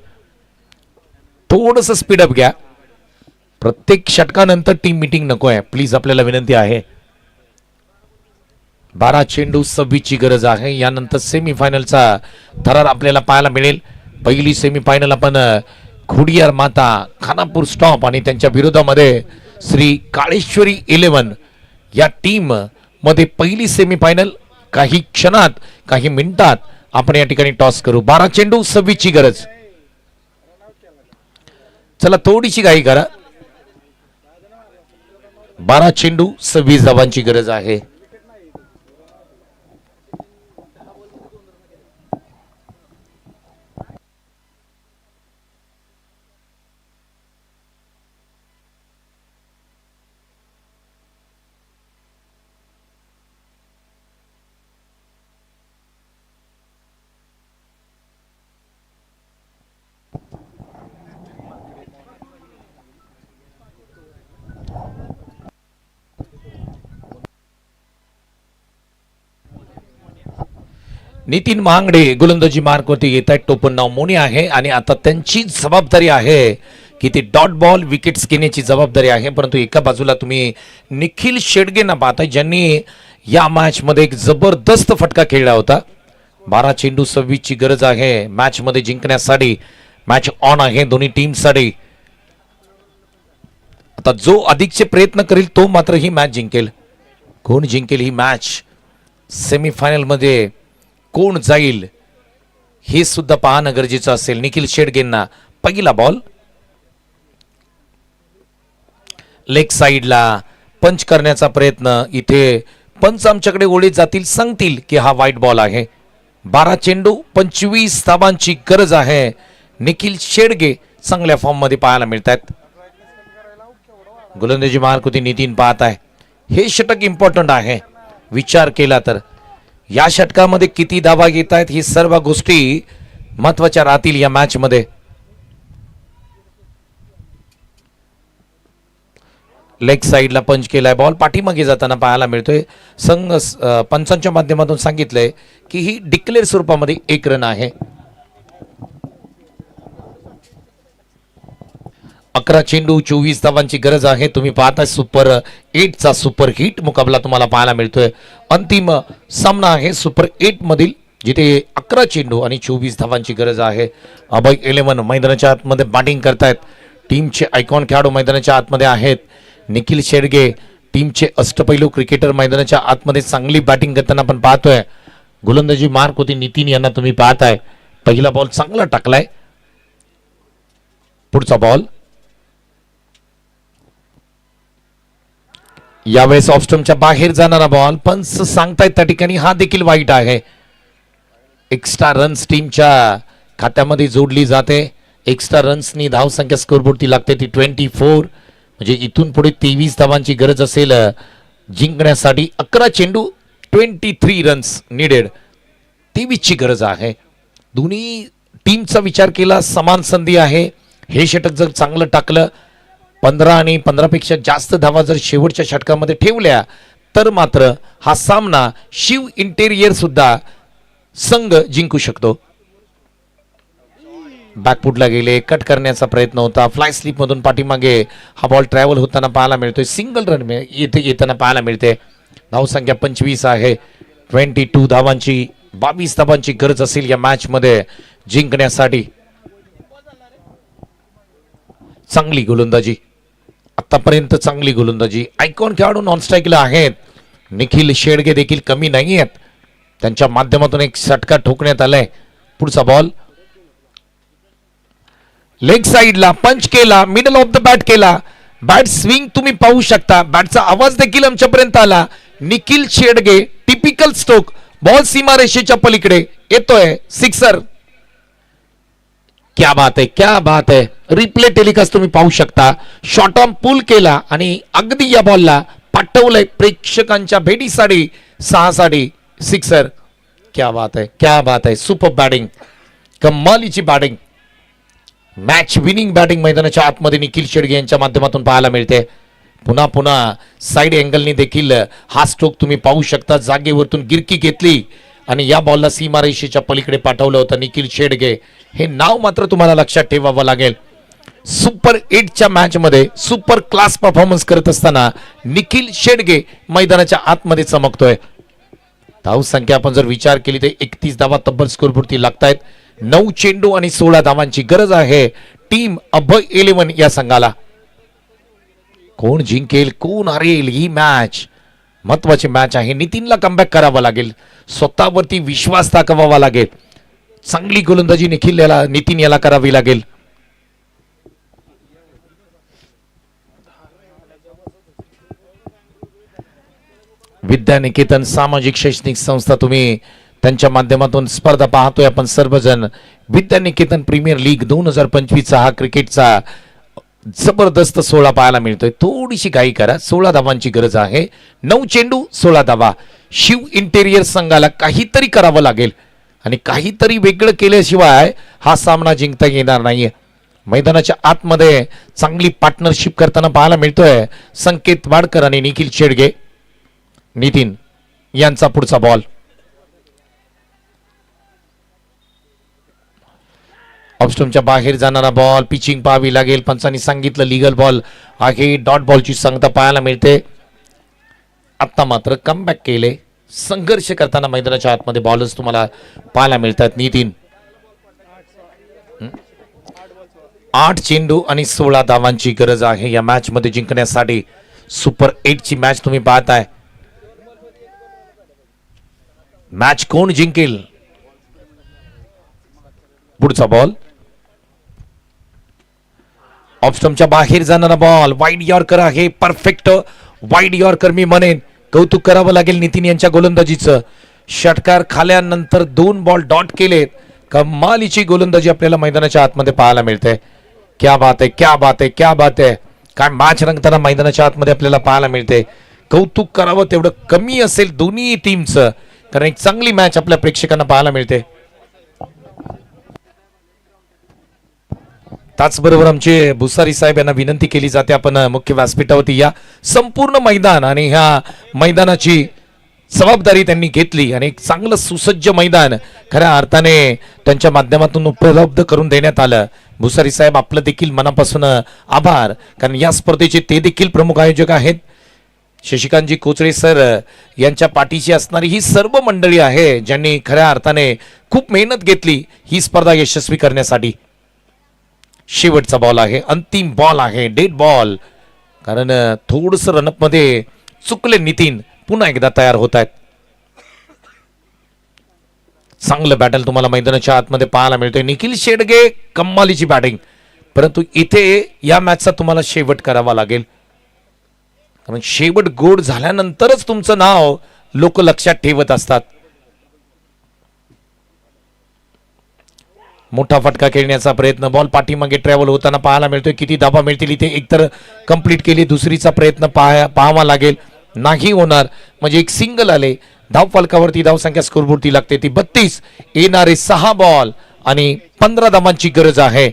थोडस स्पीडअप घ्या. प्रत्येक षटकानंतर टीम मीटिंग नको आहे प्लीज, आपल्याला विनंती आहे. 12 चेंडू 26 ची गरज आहे. यानंतर सेमीफायनलचा थरार आपल्याला पाहायला मिळेल. पहिली सेमीफायनल आपण खुडियार माता खानापूर स्टॉप आणि त्यांच्या विरोधामध्ये श्री काळेश्वरी 11 या टीम मध्ये पहिली सेमीफायनल काही क्षणात, काही मिनिटात आपण या ठिकाणी टॉस करू. 12 चेंडू 26 ची गरज. चला थोडीशी घाई करा. 12 चेंडू 26 धावांची गरज आहे. नितीन महांगडे गोलंदाजी मार्कवरती येत आहेत. टोपण नाव मोनी आहे आणि आता त्यांची जबाबदारी आहे की ते डॉट बॉल विकेट्स घेण्याची जबाबदारी आहे. परंतु एका बाजूला तुम्ही निखिल शेडगेंना पाहताय ज्यांनी या मॅच मध्ये एक जबरदस्त फटका खेळला होता. 12 चेंडू 26 ची गरज आहे मॅच मध्ये जिंकण्यासाठी. मॅच ऑन आहे दोन्ही टीमसाठी. आता जो अधिकचे प्रयत्न करेल तो मात्र ही मॅच जिंकेल. कोण जिंकेल ही मॅच, सेमीफायनल मध्ये कोण जाईल हे सुद्धा पाहणं गरजेचं असेल. निखिल शेडगेंना पहिला बॉल लेग साइडला पंच करण्याचा प्रयत्न. इथे पंच आमच्याकडे ओढे जातील, सांगतील की हा वाईट बॉल आहे. 12 चेंडू 25 धावांची गरज आहे. निखिल शेडगे चांगल्या फॉर्म मध्ये पाहायला मिळतात. गोलंदाजी मार्क होती नितीन पाहत आहे. हे षटक इम्पॉर्टंट आहे. विचार केला तर या षटकामध्ये किती धावा घेत आहेत ही सर्व गोष्टी महत्वाच्या राहतील या मॅच मध्ये. लेग साइडला पंच केलाय. बॉल पाठीमागे जाताना पाहायला मिळतोय. संघ पंचांच्या माध्यमातून सांगितलंय की ही डिक्लेअर स्वरूपामध्ये 1 रन आहे. 11 चेंडू 24 धावांची गरज आहे. तुम्ही पाहताय सुपर 8 चा सुपर हिट मुकाबला तुम्हाला पाहायला मिळतोय. अंतिम सामना आहे सुपर 8 मधील, जिथे 11 चेंडू आणि 24 धावांची गरज आहे. अभय 11 मैदानाच्या आतमध्ये बॅटिंग करतायत. टीमचे आयकॉन खेळाडू मैदानाच्या आतमध्ये आहेत. निखिल शेडगे टीमचे अष्टपैलू क्रिकेटर मैदानाच्या आतमध्ये चांगली बॅटिंग करताना आपण पाहतोय. गोलंदाजी मार्क होती नितीन यांना तुम्ही पाहताय. पहिला बॉल चांगला टाकलाय. पुढचा बॉल यावेळेस ऑफस्टंपच्या बाहेर जाणारा बॉल. पंच सांगतायत त्या ठिकाणी हा देखील वाईट आहे. एक्स्ट्रा रन्स टीमच्या खात्यामध्ये जोडली जाते. एक्स्ट्रा रन्सनी धावसंख्या स्कोरबोर्डती लागते ती 24. म्हणजे इथून पुढे 23 धावांची गरज असेल जिंकण्यासाठी. 11 चेंडू 23 रन्स नीडेड. 23 ची गरज आहे. दोन्ही टीमचा विचार केला समान संधी आहे. हे षटक जर चांगलं टाकलं, 15 आणि 15 पेक्षा जास्त धावा जर शेवटच्या षटकामध्ये ठेवल्या तर मात्र हा सामना शिव इंटेरियर सुद्धा संघ जिंकू शकतो. बॅकफुटला गेले, कट करण्याचा प्रयत्न होता. फ्लाय स्लिप मधून पाठीमागे हा बॉल ट्रॅव्हल होताना पाहायला मिळतोय. सिंगल रन येथे येताना पाहायला मिळते. धावसंख्या 25 आहे. 22 धावांची 22 धावांची गरज असेल या मॅच मध्ये जिंकण्यासाठी. चांगली गोलंदाजी आतापर्यंत, चांगली गोलंदाजी. आयकॉन खेळाडू नॉन स्ट्राईकला आहेत. निखिल शेडगे देखील कमी नाही आहेत. त्यांच्या माध्यमातून एक षटका ठोकण्यात आलाय. पुढचा बॉल लेग साइडला पंच केला, मिडल ऑफ द बॅट केला. बॅट स्विंग तुम्ही पाहू शकता, बॅटचा आवाज देखील आमच्यापर्यंत आला. Nikhil Shedge typical stroke, ball सीमारेषेच्या पलीकडे येतोय, सिक्सर. क्या बात आहे, क्या बात आहे. रिप्ले टेलिकास्ट तुम्ही पाहू शकता. शॉर्ट ऑन पुल केला आणि अगदी या बॉलला पाठवलंय प्रेक्षकांच्या भेटीसाठी 6 साठी सिक्सर. क्या बात आहे, क्या बात आहे. सुपर बॅटिंग, कमालीची बॅटिंग, मॅच विनिंग बॅटिंग मैदानाच्या आतमध्ये निखिल शेडगे यांच्या माध्यमातून पाहायला मिळते. पुन्हा पुन्हा साइड अँगलनी देखील हा स्ट्रोक तुम्ही पाहू शकता. जागेवरतून गिरकी घेतली आणि या बॉलला सीमारेषेच्या पलीकडे पाठवलं होतं निखिल शेडगे. हे नाव मात्र तुम्हाला लक्षात ठेवावं लागेल. सुपर 8च्या मॅच मध्ये सुपर क्लास परफॉर्मन्स करत असताना निखिल शेडगे मैदानाच्या आतमध्ये चमकतोय. धाव संख्या आपण जर विचार केली तर 31 धावा तब्बल स्कोरपुरती लागतायत. 9 चेंडू आणि 16 धावांची गरज आहे टीम अभय 11 या संघाला. कोण जिंकेल, कोण हरेल, ही मॅच महत्वाची मॅच आहे. नितीनला कमबॅक करावा लागेल, स्वतःवरती विश्वास दाखवावा लागेल. चांगली गोलंदाजी नितीन याला करावी लागेल. विद्यानिकेतन सामाजिक शैक्षणिक संस्था, तुम्ही त्यांच्या माध्यमातून स्पर्धा पाहतोय आपण सर्वजण. विद्यानिकेतन प्रीमियर लीग 2025 हा क्रिकेटचा जबरदस्त 16 पाहायला मिळतोय. थोडीशी घाई करा, 16 धावांची गरज आहे. 9 चेंडू 16 धावा. शिव इंटेरियर संघाला काहीतरी करावं लागेल आणि काहीतरी वेगळं केल्याशिवाय हा सामना जिंकता येणार नाहीये. मैदानाच्या आतमध्ये चांगली पार्टनरशिप करताना पाहायला मिळतोय संकेत वाडकर आणि निखिल शेडगे. नितीन यांचा पुढचा बॉल, ऑफस्टंपच्या बाहेर जाणारा बॉल, पिचिंग पाहावी लागेल. पंचांनी सांगितलं लीगल बॉल आहे. डॉट बॉलची संगता पाहायला मिळते. आता मात्र कमबॅक केले, संघर्ष करताना मैदानाच्या आतमध्ये बॉलच तुम्हाला पाहायला मिळतात. नितीन 8 चेंडू आणि 16 धावांची गरज आहे या मॅच मध्ये जिंकण्यासाठी. सुपर 8ची मॅच तुम्ही पाहताय. मॅच कोण जिंकेल? पुढचा बॉल, ऑफस्टंपच्या बाहेर जाणारा बॉल, वाईड यॉर्कर आहे. परफेक्ट वाईड यॉर्कर मी म्हणेन. कौतुक करावं लागेल नितीन यांच्या गोलंदाजीचं. षटकार खाल्यानंतर 2 बॉल डॉट केलेत. कमालीची गोलंदाजी आपल्याला मैदानाच्या आतमध्ये पाहायला मिळते. क्या बात आहे, क्या बात आहे, क्या बात आहे. काय मॅच रंगताना मैदानाच्या आतमध्ये आपल्याला पाहायला मिळते. कौतुक करावं तेवढं कमी असेल दोन्ही टीमचं, कारण एक चांगली मॅच आपल्या प्रेक्षकांना पाहायला मिळते. त्याचबरोबर आमचे भुसारी साहेब यांना विनंती केली जाते, आपण मुख्य व्यासपीठावरती या. संपूर्ण मैदान आणि ह्या मैदानाची जबाबदारी त्यांनी घेतली आणि एक चांगलं सुसज्ज मैदान खऱ्या अर्थाने त्यांच्या माध्यमातून उपलब्ध करून देण्यात आलं. भुसारी साहेब आपलं देखील मनापासून आभार, कारण या स्पर्धेचे ते देखील प्रमुख आयोजक आहेत. शशिकांतजी कोचरे सर यांच्या पाठीशी असणारी ही सर्व मंडळी आहे ज्यांनी खऱ्या अर्थाने खूप मेहनत घेतली ही स्पर्धा यशस्वी करण्यासाठी. शेवटचा बॉल आहे, अंतिम बॉल आहे, डेड बॉल. कारण थोडस रनअप मध्ये चुकले नितीन, पुन्हा एकदा तयार होत आहेत. चांगलं बॅटल तुम्हाला मैदानाच्या आतमध्ये पाहायला मिळतोय. निखिल शेडगे कमालीची बॅटिंग, परंतु इथे या मॅचचा तुम्हाला शेवट करावा लागेल, कारण शेवट गोड झाल्यानंतरच तुमचं नाव लोक लक्षात ठेवत असतात. मोठा फटका खेळण्याचा प्रयत्न, बॉल पाठीमागे ट्रॅव्हल होताना पाहायला मिळतोय. किती धावा मिळतील इथे? एकतर कंप्लीट केली, दुसरीचा प्रयत्न पाहावा लागेल. नाही होणार, म्हणजे एक सिंगल आले. धाव फलकावरती धाव संख्या स्कोरबोर्डती लागते ती 32. येणारे 6 बॉल आणि 15 धावांची गरज आहे.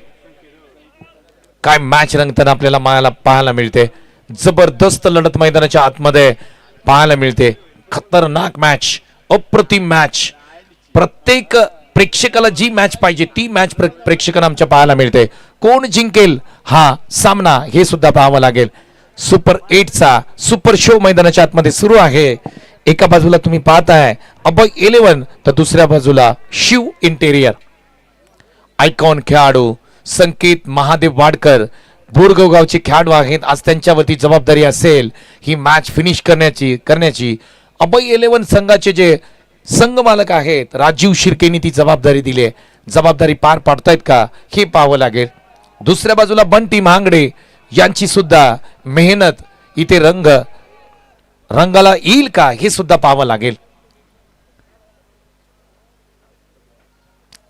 काय मॅच रंगताना आपल्याला पाहायला मिळते. जबरदस्त लढत मैदानाच्या आतमध्ये पाहायला मिळते. खतरनाक मॅच, अप्रतिम मॅच. प्रत्येक प्रेक्षकाला जी मॅच पाहिजे ती मॅच प्रेक्षकांना आमच्या पाहायला मिळते. कोण जिंकेल हा सामना हे सुद्धा पाहावं लागेल. सुपर 8चा सुपर शो मैदानाच्या आतमध्ये सुरू आहे. एका बाजूला तुम्ही पाहताय अभय 11 तर दुसऱ्या बाजूला शिव इंटेरियर. आयकॉन खेळाडू संकेत महादेव वाडकर बोरगाव गावचे खेळाडू आहेत. आज त्यांच्यावरती जबाबदारी असेल ही मॅच फिनिश करण्याची. अभय 11 संघाचे जे संघमालक आहेत राजीव शिर्केनी ती जबाबदारी दिली आहे. जबाबदारी पार पाडतायत का हे पाहावं लागेल. दुसऱ्या बाजूला बंटी महांगडे यांची सुद्धा मेहनत इथे रंगाला येईल का हे सुद्धा पाहावं लागेल.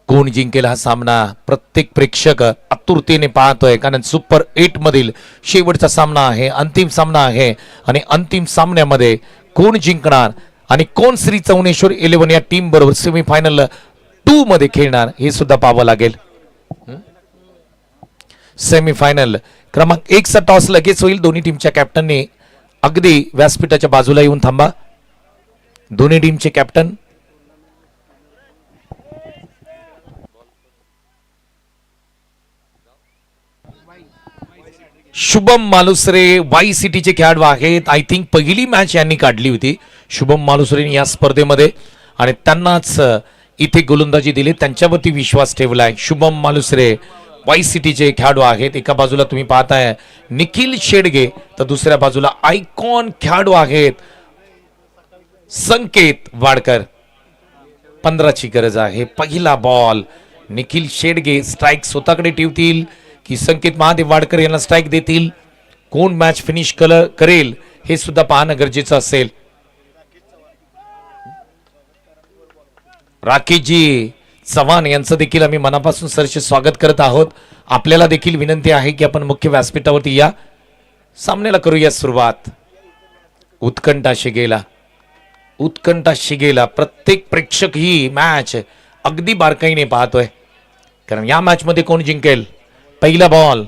कोण जिंकेल हा सामना प्रत्येक प्रेक्षक आतुरतेने पाहतोय, कारण सुपर 8 मधील शेवटचा सामना आहे, अंतिम सामना आहे. आणि अंतिम सामन्यामध्ये कोण जिंकणार आणि कोण श्री चौनेश्वर 11 या टीम बरोबर सेमीफायनल 2 मध्ये खेळणार हे सुद्धा पाहावं लागेल. सेमीफायनल क्रमांक 1 चा टॉस लगेच होईल. दोन्ही टीमच्या कॅप्टनने अगदी व्यासपीठाच्या बाजूला येऊन थांबा. दोन्ही टीमचे कॅप्टन शुभम मालुसरे वाई सिटीचे खेळाडू आहेत. आय थिंक पहिली मॅच यांनी काढली होती शुभम मालुसरेने या स्पर्धेमध्ये आणि त्यांनाच इथे गोलंदाजी दिली, त्यांच्यावरती विश्वास ठेवलाय. शुभम मालुसरे वाई सिटीचे खेळाडू आहेत. एका बाजूला तुम्ही पाहताय निखिल शेडगे, तर दुसऱ्या बाजूला आयकॉन खेळाडू आहेत संकेत वाडकर. 15 ची गरज आहे. पहिला बॉल निखिल शेडगे स्ट्राइक स्वतःकडे ठेवतील की संकेत महादेव वाडकर यांना स्ट्राइक देतील. कोण मॅच फिनिश करेल हे सुद्धा पाहणं गरजेचं असेल. राकेशजी चव्हाण यांचं देखील आम्ही मनापासून सरचे स्वागत करत आहोत. आपल्याला देखील विनंती आहे की आपण मुख्य व्यासपीठावरती या. सामन्याला करूया सुरुवात. उत्कंठा शिगेला प्रत्येक प्रेक्षक ही मॅच अगदी बारकाईने पाहतोय, कारण या मॅच मध्ये कोण जिंकेल. पहिला बॉल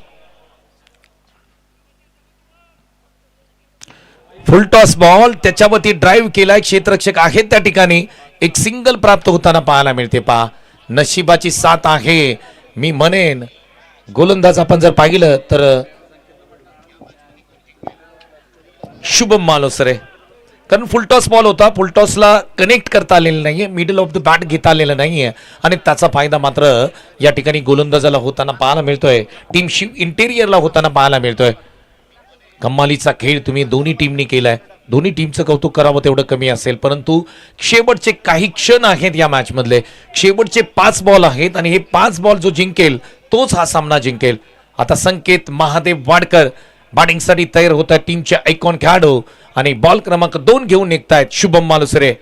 फुल टॉस बॉल, त्याच्यावरती ड्राईव्ह केलाय. क्षेत्ररक्षक आहेत त्या ठिकाणी. एक सिंगल प्राप्त होताना पाहायला मिळते. पहा नशिबाची साथ आहे मी म्हणेन. गोलंदाज आपण जर पाहिलं तर शुभम मालुसरे, कारण फुलटॉस बॉल होता. फुलटॉसला कनेक्ट करता आलेलं नाहीये, मिडल ऑफ द बॅट घेता आलेलं नाहीये आणि त्याचा फायदा मात्र या ठिकाणी गोलंदाजाला होताना पाहायला मिळतोय. टीम शिव इंटेरियरला होताना पाहायला मिळतोय. कमालीचा खेळ तुम्ही दोन्ही टीमनी केलाय. दोन्ही टीमचं कौतुक करावं तेवढं कमी असेल, परंतु शेवटचे काही क्षण आहेत या मॅच मधले. शेवटचे 5 बॉल आहेत आणि हे 5 बॉल जो जिंकेल तोच हा सामना जिंकेल. आता संकेत महादेव वाडकर बॅटिंगसाठी तयार होत आहे. टीमचे आयकॉन खेळाडू आणि बॉल क्रमांक 2 घेऊन निघतायत शुभम मालुसरे.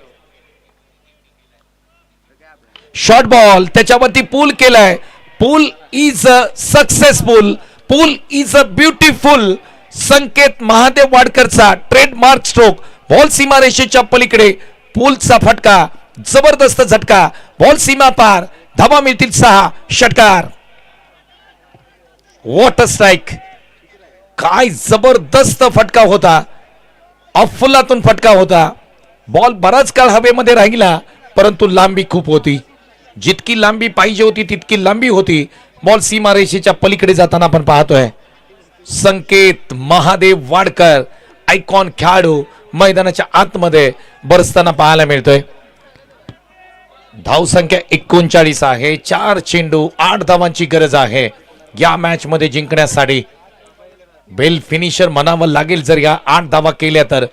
शॉर्ट बॉल, त्याच्यावरती पूल केलाय. Pull is a successful, pull is a beautiful. Sanket Mahadev वाडकरचा ट्रेडमार्क स्ट्रोक. बॉल सीमारेषेच्या पलीकडे पूलचा फटका, जबरदस्त झटका. बॉल सीमा पार, धावा मिळतील 6. षटकार. What a strike. काय जबरदस्त फटका होता, अफलातून फटका होता. बॉल बराच काळ हवेमध्ये राहिला, परंतु लांबी खूप होती. जितकी लांबी पाहिजे होती तितकी लांबी होती. बॉल सीमारेषेच्या पलीकडे जाताना आपण पाहतोय. संकेत महादेव वाडकर आयकॉन खेळाडू मैदानाच्या आतमध्ये बरसताना पाहायला मिळतोय. धावसंख्या 39 आहे. 4 चेंडू 8 धावांची गरज आहे या मॅच मध्ये जिंकण्यासाठी. बेल फिनिशर म्हणावं लागेल जर या 8 धावा केल्या तर,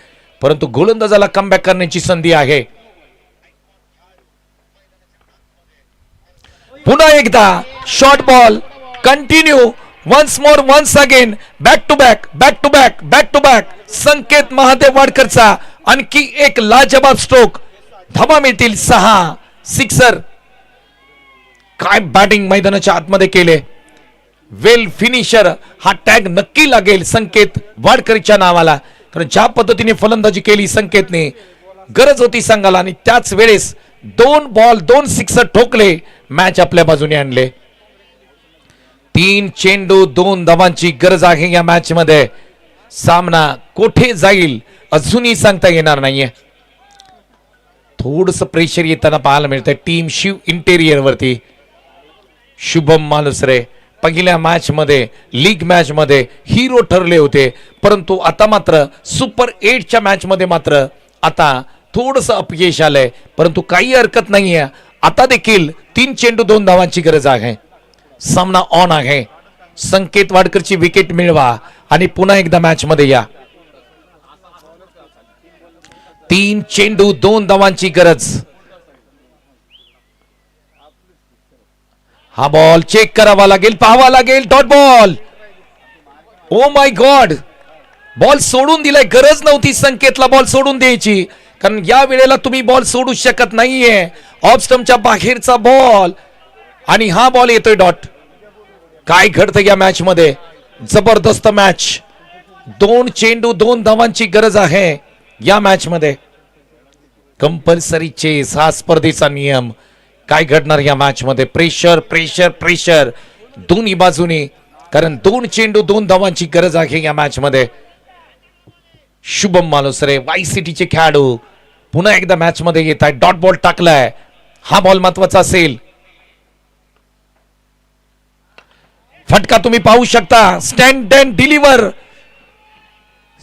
परंतु गोलंदाजाला कमबॅक करण्याची संधी आहे. पुन्हा एकदा short ball continue. Once more once again. Back to back, back to back, back to back. Sanket Mahadev वाडकरचा आणखी एक लाजवाब स्ट्रोक. धावा मिळतील 6. सिक्सर. काय बॅटिंग मैदानाच्या आतमध्ये केले. वेल फिनिशर हा टॅग नक्की लागेल संकेत वाडकरच्या नावाला, कारण ज्या पद्धतीने फलंदाजी केली संकेतने, गरज होती संघाला आणि त्याच वेळेस 2 बॉल 2 सिक्सर ठोकले, मॅच आपल्या बाजूने आणले. 3 चेंडू 2 धावांची गरज आहे या मॅच मध्ये. सामना कोठे जाईल अजूनही सांगता येणार नाहीये. थोडस प्रेशर येताना पाहायला मिळतंय टीम शिव इंटेरियर वरती. शुभम मालुसरे पहिल्या मॅच मध्ये, लीग मॅच मध्ये हिरो ठरले होते, परंतु आता मात्र सुपर 8 च्या मॅच मध्ये मात्र आता थोडस अपयश आलंय, परंतु काही हरकत नाहीये. आता देखील 3 चेंडू 2 धावांची गरज आहे. सामना ऑन आहे. संकेत वाडकरची विकेट मिळवा आणि पुन्हा एकदा मॅच मध्ये या. 3 चेंडू 2 धावांची गरज. हा बॉल चेक करावा लागेल, पाहावा लागेल. Dot ball. Oh my God, ball सोडून दिलाय. गरज नव्हती संकेतला बॉल सोडून द्यायची, कारण या वेळेला तुम्ही बॉल सोडू शकत नाहीये. ऑफ स्टंपच्या बाहेरचा बॉल आणि हा बॉल येतोय डॉट. काय घडतं या मॅच मध्ये? जबरदस्त मॅच. 2 चेंडू 2 धावांची गरज आहे या मॅच मध्ये. कंपल्सरी चेस हा स्पर्धेचा नियम. काय घडणार या मॅच मध्ये? प्रेशर प्रेशर प्रेशर दोन्ही बाजूने, कारण 2 चेंडू 2 धावांची गरज आहे या मॅच मध्ये. शुभम मालुसरे वाई सिटीचे खेळाडू पुन्हा एकदा मॅच मध्ये येत आहे. डॉट बॉल टाकलाय. हा बॉल महत्वाचा असेल. फटका तुम्ही पाहू शकता. Stand and deliver.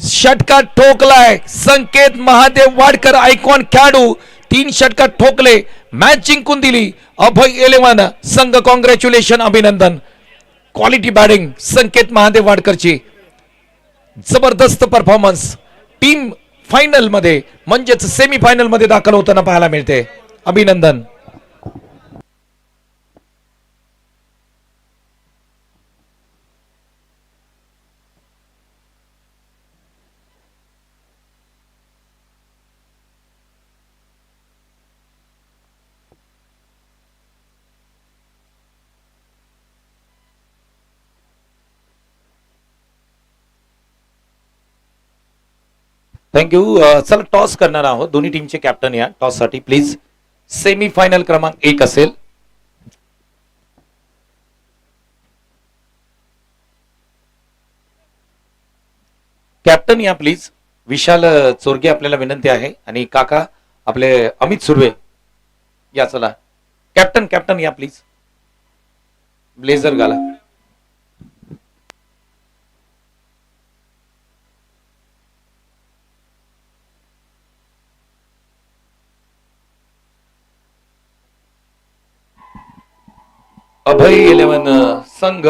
षटका ठोकलाय संकेत महादेव वाडकर, आयकॉन खेळाडू. 3 षटका ठोकले, मॅच जिंकून दिली अभय 11 संघ. कॉंग्रॅच्युलेशन, अभिनंदन. क्वालिटी बॅटिंग संकेत महादेव वाडकरची. जबरदस्त परफॉर्मन्स. टीम फायनल मध्ये म्हणजेच सेमी फायनल मध्ये दाखल होताना पाहायला मिळते. अभिनंदन. थँक्यू. चला टॉस करणार आहोत. दोन्ही टीमचे कॅप्टन या टॉस साठी प्लीज. सेमी फायनल क्रमांक 1 असेल. कॅप्टन या प्लीज. विशाल चोरगे आपल्याला विनंती आहे, आणि काका आपले अमित सुर्वे या. चला कॅप्टन, कॅप्टन या प्लीज. ब्लेझर घाला. अभय 11 संघ